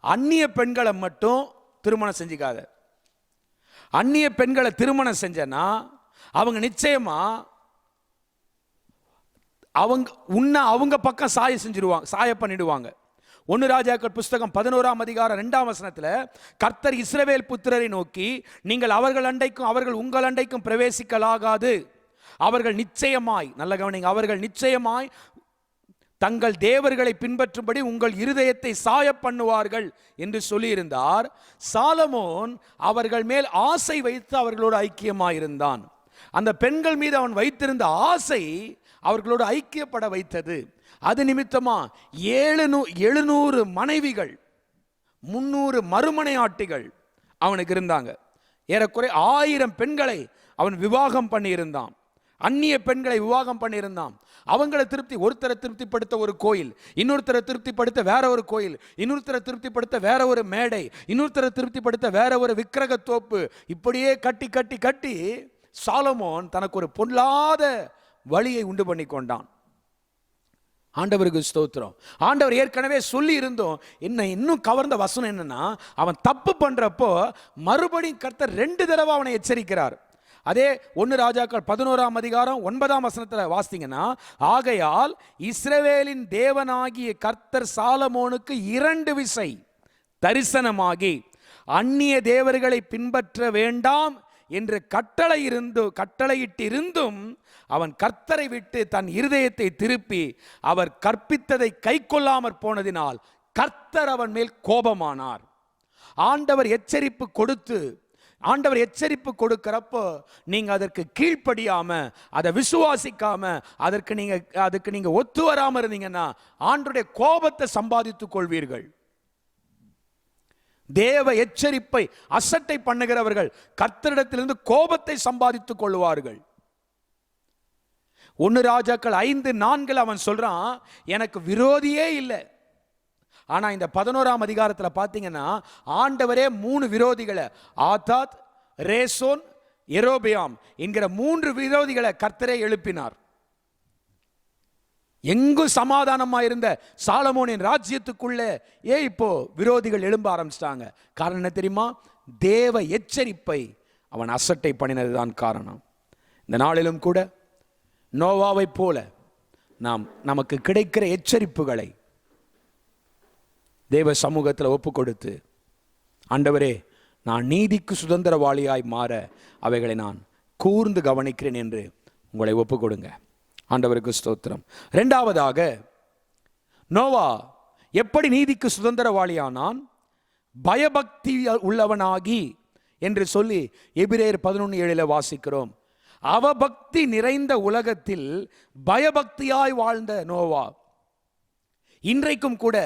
அந்நிய பெண்களை மட்டும் திருமணம் செஞ்சுக்காத. அந்நிய பெண்களை திருமணம் செஞ்சனா அவங்க நிச்சயமா அவங்க பக்கம் சாய பண்ணிடுவாங்க. 1 ராஜாக்கள் புஸ்தகம் 11ஆம் அதிகாரம் 2ஆம் வசனத்தில் கர்த்தர் இஸ்ரவேல் புத்திரரை நோக்கி, நீங்கள் அவர்கள் அண்டைக்கும் அவர்கள் உங்கள் அண்டைக்கும் பிரவேசிக்கலாகாது. அவர்கள் நிச்சயமாய், நல்ல கவனிங்க, அவர்கள் நிச்சயமாய் தங்கள் தேவர்களை பின்பற்றும்படி உங்கள் இருதயத்தை சாய பண்ணுவார்கள் என்று சொல்லியிருந்தார். சாலமோன் அவர்கள் மேல் ஆசை வைத்து அவர்களோடு ஐக்கியமாயிருந்தான். அந்த பெண்கள் மீது அவன் வைத்திருந்த ஆசை அவர்களோடு ஐக்கியப்பட வைத்தது. அது நிமித்தமா 700 மனைவிகள், 300 மறுமனையாட்டிகள் அவனுக்கு இருந்தாங்க. ஏறக்குறை 1000 பெண்களை அவன் விவாகம் பண்ணியிருந்தான். அந்நிய பெண்களை விவாகம் பண்ணியிருந்தான். அவங்களை ஒருத்தரை திருப்திப்படுத்த ஒரு கோயில், இன்னொருத்தரை திருப்திப்படுத்த வேற ஒரு கோயில், இன்னொருத்தரை திருப்திப்படுத்த வேற ஒரு மேடை, இன்னொருத்தரை திருப்திப்படுத்த வேற ஒரு விக்கிரக தோப்பு. இப்படியே கட்டி கட்டி கட்டி சாலமோன் தனக்கு ஒரு பொல்லாத வழியை உண்டு பண்ணி கொண்டான். ஆண்டவருக்கு ஸ்தோத்திரம். ஆண்டவர் ஏற்கனவே சொல்லி இருந்தோம். என்ன இன்னும் கவர்ந்த வசனம் என்னன்னா, அவன் தப்பு பண்றப்போ மறுபடியும் கர்த்தர் 2 தடவை அவனை எச்சரிக்கிறார். அதே 1 ராஜாக்கள் 11ஆம் அதிகாரம் 9ஆம் வசனத்தில் வாசித்தீங்கன்னா, ஆகையால் இஸ்ரவேலின் தேவனாகிய கர்த்தர் சாலமோனுக்கு 2 விசை தரிசனமாகி அந்நிய தேவர்களை பின்பற்ற வேண்டாம் என்று கட்டளையிட்டிருந்தும் அவன் கர்த்தரை விட்டு தன் இருதயத்தை திருப்பி அவர் கற்பித்ததை கை கொள்ளாமற் போனதினால் கர்த்தர் அவன் மேல் கோபமானார். ஆண்டவர் எச்சரிப்பு கொடுக்கிறப்போ நீங்க அதற்கு கீழ்ப்படியாம, அதை விசுவாசிக்காம, அதுக்கு நீங்க ஒத்து வராம இருந்தீங்கன்னா ஆண்டவருடைய கோபத்தை சம்பாதித்துக் கொள்வீர்கள். தேவ எச்சரிப்பை அசட்டை பண்ணுகிறவர்கள் கர்த்தரிடத்திலிருந்து கோபத்தை சம்பாதித்துக் கொள்வார்கள். 1 ராஜாக்கள் 5:4 அவன் சொல்றான், எனக்கு விரோதியே இல்லை. ஆனா இந்த 11ஆம் அதிகாரத்தில் பார்த்தீங்கன்னா ஆண்டவரே 3 விரோதிகளை, ஆதாத், ரேசோன், எரோபியாம் என்கிற 3 விரோதிகளை கர்த்தரே எழுப்பினார். எங்கும் சமாதானமா இருந்த சாலமோனின் ராஜ்யத்துக்குள்ளே இப்போ விரோதிகள் எழும்ப ஆரம்பிச்சிட்டாங்க. காரணம் என்ன தெரியுமா? தேவ எச்சரிப்பை அவன் அசட்டை பண்ணினதுதான் காரணம். இந்த நாளிலும் கூட நோவாவை போல நமக்கு கிடைக்கிற எச்சரிப்புகளை தேவ சமூகத்தில் ஒப்பு கொடுத்து, ஆண்டவரே நான் நீதிக்கு சுதந்திரவாளியாய் மாற அவைகளை நான் கூர்ந்து கவனிக்கிறேன் என்று உங்களை ஒப்பு கொடுங்க. ஆண்டவருக்கு ஸ்தோத்திரம். 2வதாக, நோவா எப்படி நீதிக்கு சுதந்திரவாளியானான்? பயபக்தி உள்ளவனாகி என்று சொல்லி எபிரேயர் 11:7 வாசிக்கிறோம். அவபக்தி நிறைந்த உலகத்தில் பயபக்தியாய் வாழ்ந்த நோவா இன்றைக்கும் கூட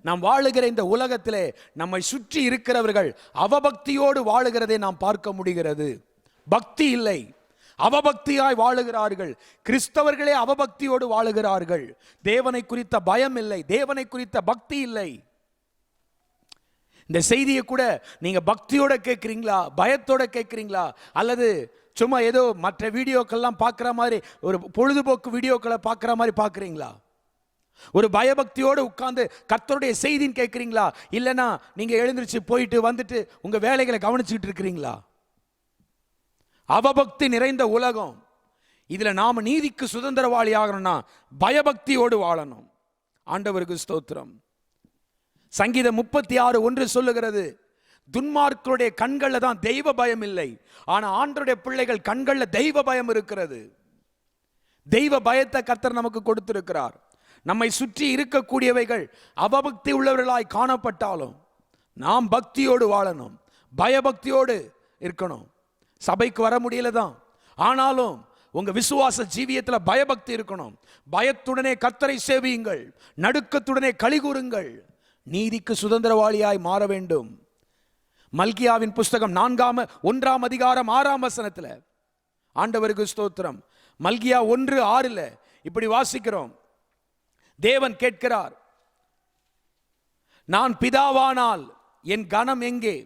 நாம் வாழுகிற இந்த உலகத்திலே நம்மை சுற்றி இருக்கிறவர்கள் அவபக்தியோடு வாழுகிறதை நாம் பார்க்க முடிகிறது. பக்தி இல்லை, அவபக்தியாய் வாழுகிறார்கள். கிறிஸ்தவர்களே அவபக்தியோடு வாழுகிறார்கள். தேவனை குறித்த பயம் இல்லை, தேவனை குறித்த பக்தி இல்லை. இந்த செய்தியை கூட நீங்க பக்தியோட கேட்குறீங்களா, பயத்தோட கேட்குறீங்களா, அல்லது சும்மா ஏதோ மற்ற வீடியோக்கள்லாம் பார்க்குற மாதிரி, ஒரு பொழுதுபோக்கு வீடியோக்களை பார்க்குற மாதிரி பார்க்குறீங்களா? ஒரு பயபக்தியோடு உட்கார்ந்து கர்த்தருடைய செய்தின்னு கேட்குறீங்களா? இல்லைன்னா நீங்க எழுந்திருச்சு போயிட்டு வந்துட்டு உங்க வேலைகளை கவனிச்சுட்டு இருக்கிறீங்களா? அவபக்தி நிறைந்த உலகம். இதுல நாம நீதிக்கு சுதந்திரவாளி ஆகணும்னா பயபக்தியோடு வாழணும். ஆண்டவருக்கு ஸ்தோத்திரம். சங்கீதம் 36:1 சொல்லுகிறது, துன்மார்க்கருடைய கண்கள்ல தான் தெய்வ பயம் இல்லை, ஆனா ஆண்டவருடைய பிள்ளைகள் கண்கள்ல தெய்வ பயம் இருக்கிறது. தெய்வ பயத்தை கர்த்தர் நமக்கு கொடுத்திருக்கிறார். நம்மை சுற்றி இருக்கக்கூடியவைகள் அவபக்தி உள்ளவர்களாய் காணப்பட்டாலும் நாம் பக்தியோடு வாழணும், பயபக்தியோடு இருக்கணும். சபைக்கு வர முடியல தான், ஆனாலும் உங்க விசுவாச ஜீவியத்தில் பயபக்தி இருக்கணும். பயத்துடனே கர்த்தரை சேவியுங்கள், நடுக்கத்துடனே களி கூறுங்கள். நீதிக்கு சுதந்திரவாளியாய் மாற வேண்டும். மல்கியாவின் புஸ்தகம் 1ஆம் அதிகாரம் 6ஆம் வசனத்தில் ஆண்டவருக்கு ஸ்தோத்திரம். மல்கியா 1:6 இப்படி வாசிக்கிறோம். தேவன் கேட்கிறார், நான் பிதாவானால் என் கனம் எங்கே?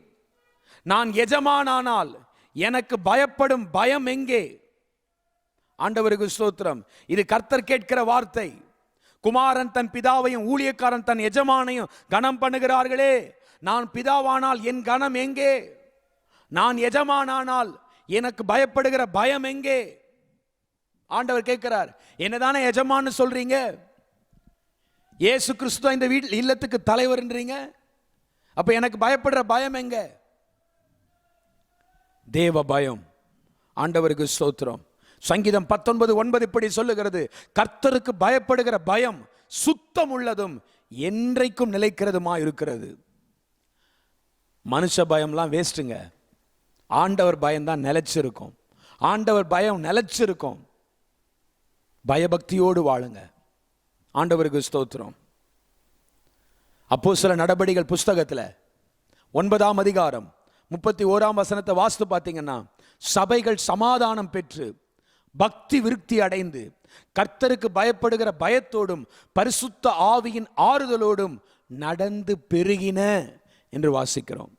நான் எஜமானானால் எனக்கு பயப்படும் பயம் எங்கே? ஆண்டவருக்கு ஸ்தோத்திரம். இது கர்த்தர் கேட்கிற வார்த்தை. குமாரன் தன் பிதாவையும் ஊழியக்காரன் தன் எஜமானையும் கனம் பண்ணுகிறார்களே, நான் பிதாவானால் என் கனம் எங்கே? நான் எஜமானானால் எனக்கு பயப்படுகிற பயம் எங்கே? ஆண்டவர் கேட்கிறார், என்னதானே எஜமான்னு சொல்றீங்க, இயேசு கிறிஸ்து இந்த வீட்டில் இல்லத்துக்கு தலைவர்ன்றீங்க, அப்ப எனக்கு பயப்படுற பயம் எங்க? தேவ பயம். ஆண்டவருக்கு ஸ்தோத்திரம். சங்கீதம் 19:9 இப்படி சொல்லுகிறது, கர்த்தருக்கு பயப்படுகிற பயம் சுத்தம் உள்ளதும் என்றைக்கும் நிலைக்கிறதுமா இருக்கிறது. மனுஷ பயம்லாம் வேஸ்ட்டுங்க. ஆண்டவர் பயம் தான் நிலைச்சிருக்கும். ஆண்டவர் பயம் நிலைச்சிருக்கும். பயபக்தியோடு வாழுங்க. ஆண்டவருக்கு ஸ்தோத்திரம். அப்போஸ்தலர் நடபடிகள் புஸ்தகத்தில் 9ஆம் அதிகாரம் 31ஆம் வசனத்தை வாசித்து பார்த்தீங்கன்னா, சபைகள் சமாதானம் பெற்று பக்தி விருத்தி அடைந்து கர்த்தருக்கு பயப்படுகிற பயத்தோடும் பரிசுத்த ஆவியின் ஆறுதலோடும் நடந்து பெருகின என்று வாசிக்கிறோம்.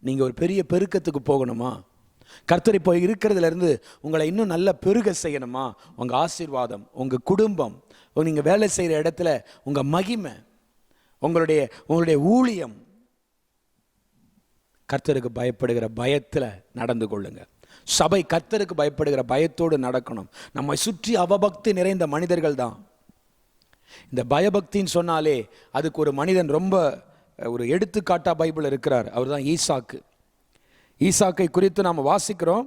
நீங்க ஒரு பெரிய பெருக்கத்துக்கு போகணுமா? கர்த்தர் இப்போ இருக்கிறதுல இருந்து உங்களை இன்னும் நல்ல பெருக செய்யணுமா? உங்க ஆசீர்வாதம், உங்க குடும்பம், நீங்க வேலை செய்யற இடத்துல உங்க மகிமை, உங்களுடைய ஊழியம், கர்த்தருக்கு பயப்படுகிற பயத்துல நடந்து கொள்ளுங்க. சபை கர்த்தருக்கு பயப்படுகிற பயத்தோடு நடக்கணும். நம்மை சுற்றி அவபக்தி நிறைந்த மனிதர்கள் தான். இந்த பயபக்தின்னு சொன்னாலே அதுக்கு ஒரு மனிதன் ரொம்ப ஒரு எடுத்துக்காட்டா பைபிள் இருக்கிறார். அவர் தான் ஈசாக்கு. ஈசாக்கை குறித்து நாம் வாசிக்கிறோம்.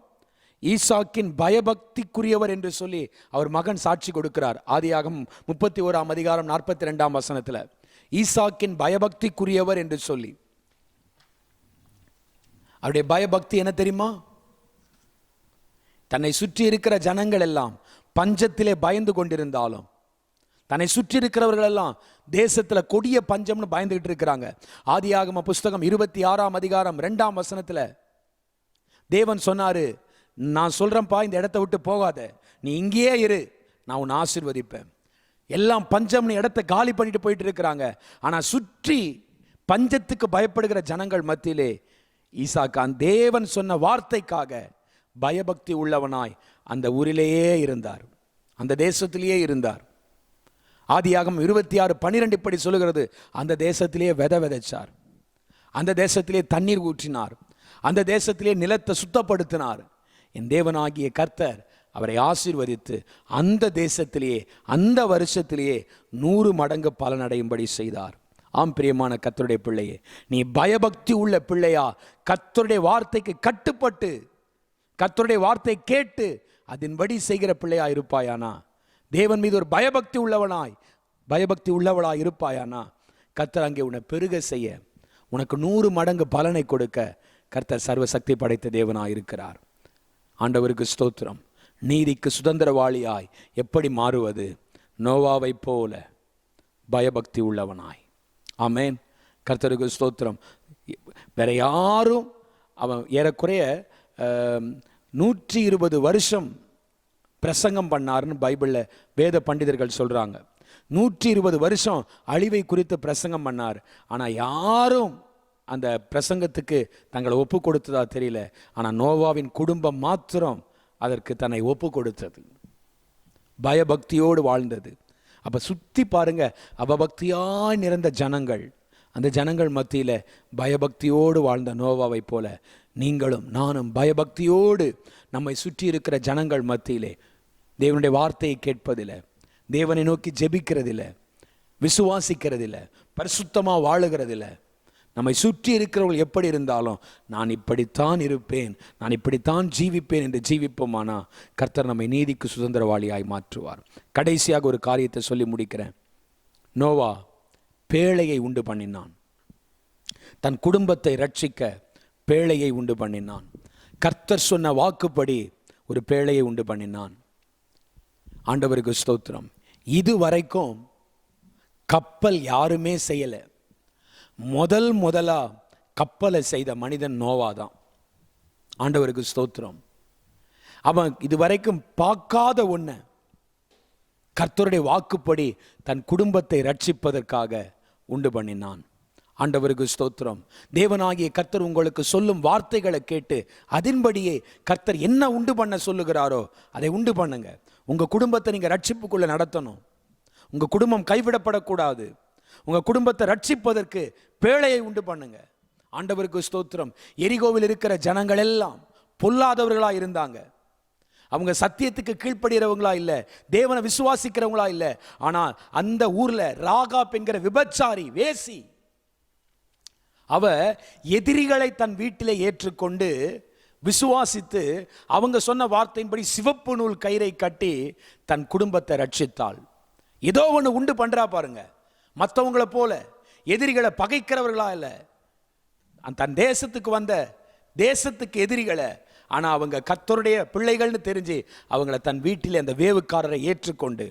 ஈசாக்கின் பயபக்திக்குரியவர் என்று சொல்லி அவர் மகன் சாட்சி கொடுக்கிறார். ஆதியாகமம் 31ஆம் அதிகாரம் 42ஆம் வசனத்தில் ஈசாக்கின் பயபக்திக்குரியவர் என்று சொல்லி. அவருடைய பயபக்தி என்ன தெரியுமா? தன்னை சுற்றி இருக்கிற ஜனங்கள் எல்லாம் பஞ்சத்திலே பயந்து கொண்டிருந்தாலும், தன்னை சுற்றி இருக்கிறவர்கள் எல்லாம் தேசத்தில் கொடிய பஞ்சம்னு பயந்துகிட்டு இருக்கிறாங்க. ஆதியாகம புஸ்தகம் 26ஆம் அதிகாரம் 2ஆம் வசனத்தில் தேவன் சொன்னாரு, நான் சொல்றேன்ப்பா, இந்த இடத்தை விட்டு போகாத, நீ இங்கேயே இரு, நான் உன்னை ஆசீர்வதிப்பேன். எல்லாம் பஞ்சம்னு இடத்தை காலி பண்ணிட்டு போயிட்டு இருக்கிறாங்க. ஆனா சுற்றி பஞ்சத்துக்கு பயப்படுகிற ஜனங்கள் மத்தியிலே ஈசாக்கான் தேவன் சொன்ன வார்த்தைக்காக பயபக்தி உள்ளவனாய் அந்த ஊரிலேயே இருந்தார், அந்த தேசத்திலேயே இருந்தார். ஆதியாகமம் 26:12 இப்படி சொல்லுகிறது, அந்த தேசத்திலேயே விதைச்சார், அந்த தேசத்திலே தண்ணீர் ஊற்றினார், அந்த தேசத்திலே நிலத்தை சுத்தப்படுத்தினார். என் தேவனாகிய கர்த்தர் அவரை ஆசீர்வதித்து அந்த தேசத்திலேயே அந்த வருஷத்திலேயே 100 மடங்கு பலனடையும்படி செய்தார். ஆம் பிரியமான கர்த்தருடைய பிள்ளையே, நீ பயபக்தி உள்ள பிள்ளையா? கர்த்தருடைய வார்த்தைக்கு கட்டுப்பட்டு கர்த்தருடைய வார்த்தை கேட்டு அதன்படி செய்கிற பிள்ளையா இருப்பாயானா? தேவன் மீது ஒரு பயபக்தி உள்ளவளாய் இருப்பாயானா? கர்த்தர் அங்கே உன்னை பெருக செய்ய, உனக்கு 100 மடங்கு பலனை கொடுக்க கர்த்தர் சர்வசக்தி படைத்த தேவனாய் இருக்கிறார். ஆண்டவருக்கு ஸ்தோத்திரம். நீதிக்கு சுதந்திரவாளியாய் எப்படி மாறுவது? நோவாவை போல பயபக்தி உள்ளவனாய். ஆமேன். கர்த்தருக்கு ஸ்தோத்திரம். வேற யாரும், அவன் ஏறக்குறைய 120 வருஷம் பிரசங்கம் பண்ணாருன்னு பைபிளில் வேத பண்டிதர்கள் சொல்றாங்க. 120 வருஷம் அழிவை குறித்து பிரசங்கம் பண்ணார். ஆனால் யாரும் அந்த பிரசங்கத்துக்கு தங்களை ஒப்பு கொடுத்ததா தெரியல. ஆனால் நோவாவின் குடும்பம் மாத்திரம் அதற்கு தன்னை ஒப்பு கொடுத்தது, பயபக்தியோடு வாழ்ந்தது. அப்போ சுற்றி பாருங்க, அவபக்தியாய் நிறைந்த ஜனங்கள், அந்த ஜனங்கள் மத்தியில் பயபக்தியோடு வாழ்ந்த நோவாவை போல நீங்களும் நானும் பயபக்தியோடு நம்மை சுற்றி இருக்கிற ஜனங்கள் மத்தியிலே தேவனுடைய வார்த்தையை கேட்பதில்லை, தேவனை நோக்கி ஜெபிக்கிறதில்லை, விசுவாசிக்கிறதில்லை, பரிசுத்தமாக வாழுகிறதில்லை. நம்மை சுற்றி இருக்கிறவர்கள் எப்படி இருந்தாலும் நான் இப்படித்தான் இருப்பேன், நான் இப்படித்தான் ஜீவிப்பேன் என்று ஜீவிப்போமானா கர்த்தர் நம்மை நீதிக்கு சுதந்திரவாளியாய் மாற்றுவார். கடைசியாக ஒரு காரியத்தை சொல்லி முடிக்கிறேன். நோவா பேழையை உண்டு பண்ணினான். தன் குடும்பத்தை ரட்சிக்க பேழையை உண்டு பண்ணினான். கர்த்தர் சொன்ன வாக்குப்படி ஒரு பேழையை உண்டு பண்ணினான். ஆண்டவருக்கு ஸ்தோத்திரம். இதுவரைக்கும் கப்பல் யாருமே செய்யலை. முதலா கப்பலை செய்த மனிதன் நோவா தான். ஆண்டவருக்கு ஸ்தோத்திரம். அவன் இதுவரைக்கும் பார்க்காத ஒன்றை கர்த்தருடைய வாக்குப்படி தன் குடும்பத்தை ரட்சிப்பதற்காக உண்டு பண்ணினான். ஆண்டவருக்கு ஸ்தோத்திரம். தேவனாகிய கர்த்தர் உங்களுக்கு சொல்லும் வார்த்தைகளை கேட்டு அதன்படியே கர்த்தர் என்ன உண்டு பண்ண சொல்லுகிறாரோ அதை உண்டு பண்ணுங்க. உங்க குடும்பத்தை நீங்க ரட்சிப்புக்குள்ள நடத்தணும். உங்க குடும்பம் கைவிடப்படக்கூடாது. உங்க குடும்பத்தை ரட்சிப்பதற்கு பேழையை உண்டு பண்ணுங்க. ஆண்டவருக்கு ஸ்தோத்திரம். எரிகோவில் இருக்கிற ஜனங்கள் எல்லாம் பொல்லாதவர்களா இருந்தாங்க. அவங்க சத்தியத்துக்கு கீழ்ப்படுகிறவங்களா இல்லை, தேவனை விசுவாசிக்கிறவங்களா இல்லை. ஆனால் அந்த ஊர்ல ராகாப் என்கிற விபச்சாரி வேசி, அவ எதிரிகளை தன் வீட்டிலே ஏற்றுக்கொண்டு விசுவாசித்து அவங்க சொன்ன வார்த்தையின்படி சிவப்பு நூல் கயிறை கட்டி தன் குடும்பத்தை ரட்சித்தாள். ஏதோ ஒன்று உண்டு பண்றா பாருங்க. மற்றவங்களை போல எதிரிகளை பகைக்கிறவர்களா இல்லை, தன் தேசத்துக்கு வந்த தேசத்துக்கு எதிரிகளை, ஆனா அவங்க கர்த்தருடைய பிள்ளைகள்னு தெரிஞ்சு அவங்கள தன் வீட்டில் அந்த வேவுக்காரரை ஏற்றுக்கொண்டு,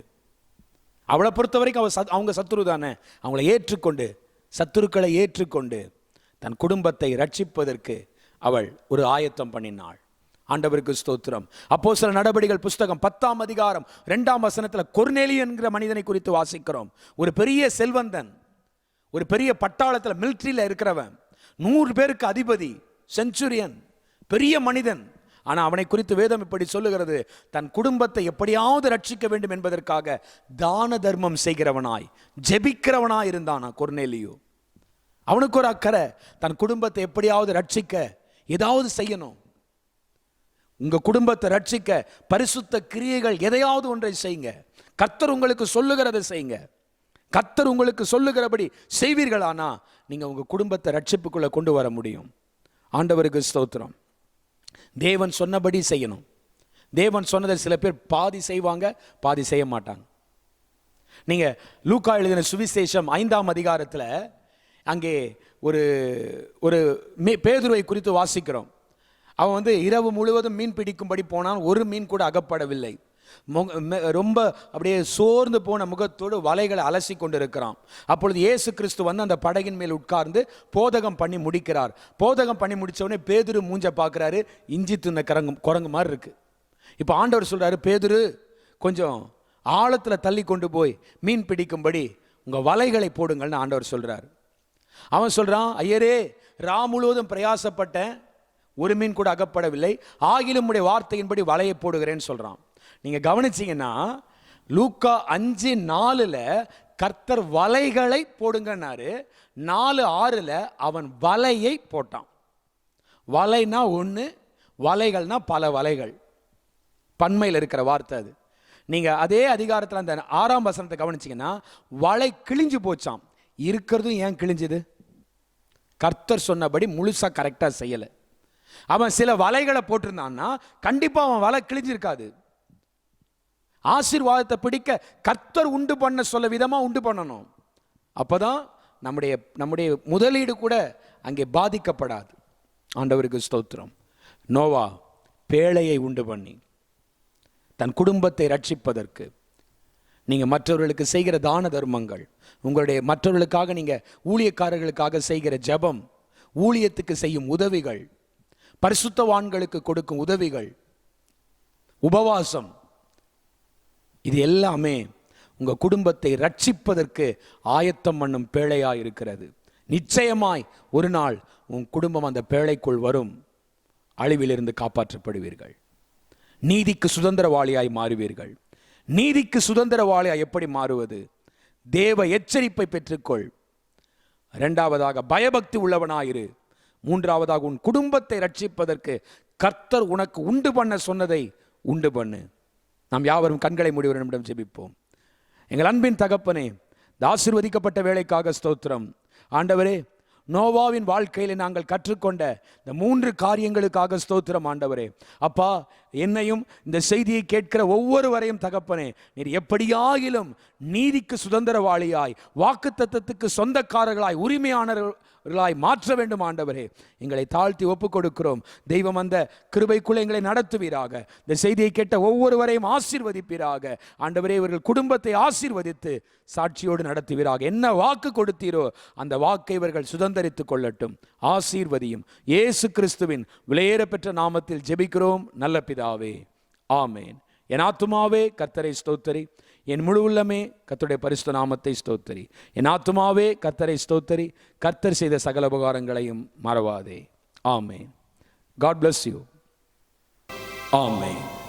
அவளை பொறுத்த வரைக்கும் அவங்க சத்துரு தானே, அவங்கள ஏற்றுக்கொண்டு சத்துருக்களை ஏற்றுக்கொண்டு தன் குடும்பத்தை ரட்சிப்பதற்கு அவள் ஒரு ஆயத்தம் பண்ணினாள். ஆண்டவருக்கு ஸ்தோத்திரம். அப்போஸ்தலர் நடபடிகள் புஸ்தகம் 10ஆம் அதிகாரம் 2ஆம் வசனத்தில் கொர்நேலியு என்கிற மனிதனை குறித்து வாசிக்கிறோம். ஒரு பெரிய செல்வந்தன், ஒரு பெரிய பட்டாளத்தில் மிலிட்டரியில் இருக்கிறவன், 100 பேருக்கு அதிபதி, செஞ்சுரியன், பெரிய மனிதன். ஆனால் அவனை குறித்து வேதம் இப்படி சொல்லுகிறது, தன் குடும்பத்தை எப்படியாவது ரட்சிக்க வேண்டும் என்பதற்காக தான தர்மம் செய்கிறவனாய் ஜெபிக்கிறவனாய் இருந்தானா கொர்நேலியு. அவனுக்கு ஒரு அக்கறை, தன் குடும்பத்தை எப்படியாவது ரட்சிக்க ஏதாவது செய்யணும். உங்க குடும்பத்தை ரட்சிக்க பரிசுத்த கிரியைகள் எதையாவது ஒன்றை செய்யுங்க. கர்த்தர் உங்களுக்கு சொல்லுகிறதை செய்யுங்க. கர்த்தர் உங்களுக்கு சொல்லுகிறபடி செய்வீர்களானா நீங்க உங்க குடும்பத்தை ரட்சிப்புக்குள்ள கொண்டு வர முடியும். ஆண்டவருக்கு ஸ்தோத்திரம். தேவன் சொன்னபடி செய்யணும். தேவன் சொன்னதை சில பேர் பாதி செய்வாங்க, பாதி செய்ய மாட்டாங்க. நீங்க லூக்கா எழுதின சுவிசேஷம் 5ஆம் அதிகாரத்தில் அங்கே ஒரு ஒரு பேதுருவை குறித்து வாசிக்கிறோம். அவன் இரவு முழுவதும் மீன் பிடிக்கும்படி போனான், ஒரு மீன் கூட அகப்படவில்லை. ரொம்ப அப்படியே சோர்ந்து போன முகத்தோடு வலைகளை அலசி கொண்டு இருக்கிறான். அப்பொழுது இயேசு கிறிஸ்து அந்த படகின் மேல் உட்கார்ந்து போதகம் பண்ணி முடிக்கிறார். போதகம் பண்ணி முடிச்ச உடனே பேதுரு மூஞ்ச பார்க்குறாரு, இஞ்சி தின்ன குரங்கு மாதிரி இருக்கு. இப்போ ஆண்டவர் சொல்றாரு, பேதுரு கொஞ்சம் ஆழத்தில் தள்ளி கொண்டு போய் மீன் பிடிக்கும்படி உங்க வலைகளை போடுங்கள்னு ஆண்டவர் சொல்றாரு. அவன் சொல்றான், ஐயரே ரா முழுவதும் பிரயாசப்பட்டேன், ஒரு மீன் கூட அகப்படவில்லை, ஆகிலும் உடைய வார்த்தையின்படி வலையை போடுகிறேன்னு சொல்றான். நீங்க கவனிச்சீங்கன்னா லூக்கா 5:4 கர்த்தர் வலைகளை போடுங்கன்னாரு, 4:6 அவன் வலையை போட்டான். வலைனா ஒன்று, வலைகள்னா பல வலைகள், பன்மையில் இருக்கிற வார்த்தை அது. நீங்க அதே அதிகாரத்தில் அந்த 6ஆம் வசனத்தை கவனிச்சீங்கன்னா வலை கிழிஞ்சு போச்சாம். இருக்கிறதும் ஏன் கிழிஞ்சது? கர்த்தர் சொன்னபடி முழுசா கரெக்டா செய்யல. அவன் சில வலைகளை போட்டிருந்தான்னா கண்டிப்பா அவன் வலை கிழிஞ்சிருக்காது. ஆசீர்வாதத்தை பிடிக்க கர்த்தர் உண்டு பண்ண சொல்ல விதமா உண்டு பண்ணணும். அப்பதான் நம்முடைய முதலீடு கூட அங்கே பாதிக்கப்படாது. ஆண்டவருக்கு ஸ்தோத்திரம். நோவா பேழையை உண்டு பண்ணி தன் குடும்பத்தை ரட்சிப்பதற்கு, நீங்க மற்றவர்களுக்கு செய்கிற தான தர்மங்கள், உங்களுடைய மற்றவர்களுக்காக நீங்க ஊழியக்காரர்களுக்காக செய்கிற ஜெபம், ஊழியத்துக்கு செய்யும் உதவிகள், பரிசுத்தவான்களுக்கு கொடுக்கும் உதவிகள், உபவாசம், இது எல்லாமே உங்க குடும்பத்தை ரட்சிப்பதற்கு ஆயத்தம் பண்ணும் பேழையாய் இருக்கிறது. நிச்சயமாய் ஒரு நாள் உன் குடும்பம் அந்த பேழைக்குள் வரும். அழிவிலிருந்து காப்பாற்றப்படுவீர்கள். நீதிக்கு சுதந்திரவாளியாய் மாறுவீர்கள். நீதிக்கு சுதந்திரவாளியாய் எப்படி மாறுவது? தேவ எச்சரிப்பை பெற்றுக்கொள். 2வதாக பயபக்தி உள்ளவனாயிரு. 3வதாக உன் குடும்பத்தை ரட்சிப்பதற்கு கர்த்தர் உனக்கு உண்டு பண்ண சொன்னதை உண்டு பண்ணு. நாம் யாவரும் கண்களை மூடி ஒரு நிமிடம் ஜெபிப்போம். எங்கள் அன்பின் தகப்பனே, இந்த ஆசீர்வதிக்கப்பட்ட வேலைக்காக ஸ்தோத்திரம். ஆண்டவரே, நோவாவின் வாழ்க்கையில் நாங்கள் கற்றுக்கொண்ட இந்த 3 காரியங்களுக்காக ஸ்தோத்திரம். ஆண்டவரே, அப்பா, என்னையும் இந்த செய்தியை கேட்கிற ஒவ்வொருவரையும் தகப்பனே, நீர் எப்படியாகிலும் நீதிக்கு சுதந்திரவாளியாய், வாக்குத்தத்தத்துக்கு சொந்தக்காரர்களாய், உரிமையாளர்களாய் மாற்ற வேண்டும். ஆண்டவரே, எங்களை தாழ்த்தி ஒப்புக் கொடுக்கிறோம். தெய்வம் அந்த கிருபைக்குள்ளே எங்களை நடத்துவீராக. இந்த செய்தியை கேட்ட ஒவ்வொருவரையும் ஆசீர்வதிப்பீராக. ஆண்டவரே, இவர்கள் குடும்பத்தை ஆசீர்வதித்து சாட்சியோடு நடத்துவீராக. என்ன வாக்கு கொடுத்தீரோ அந்த வாக்கை இவர்கள் சுதந்திரித்துக் கொள்ளட்டும். ஆசீர்வதியும். இயேசு கிறிஸ்துவின் விலையேற பெற்ற நாமத்தில் ஜெபிக்கிறோம் நல்ல பிதாவே, ஆமேன். என் ஆத்துமாவே கர்த்தரை ஸ்தோத்தரி, என் முழு உள்ளமே கர்த்தருடைய பரிசுத்த நாமத்தை ஸ்தோத்தரி. என் ஆத்துமாவே கர்த்தரை ஸ்தோத்தரி, கர்த்தர் செய்த சகல உபகாரங்களையும் மறவாதே. ஆமேன். God bless you. ஆமேன்.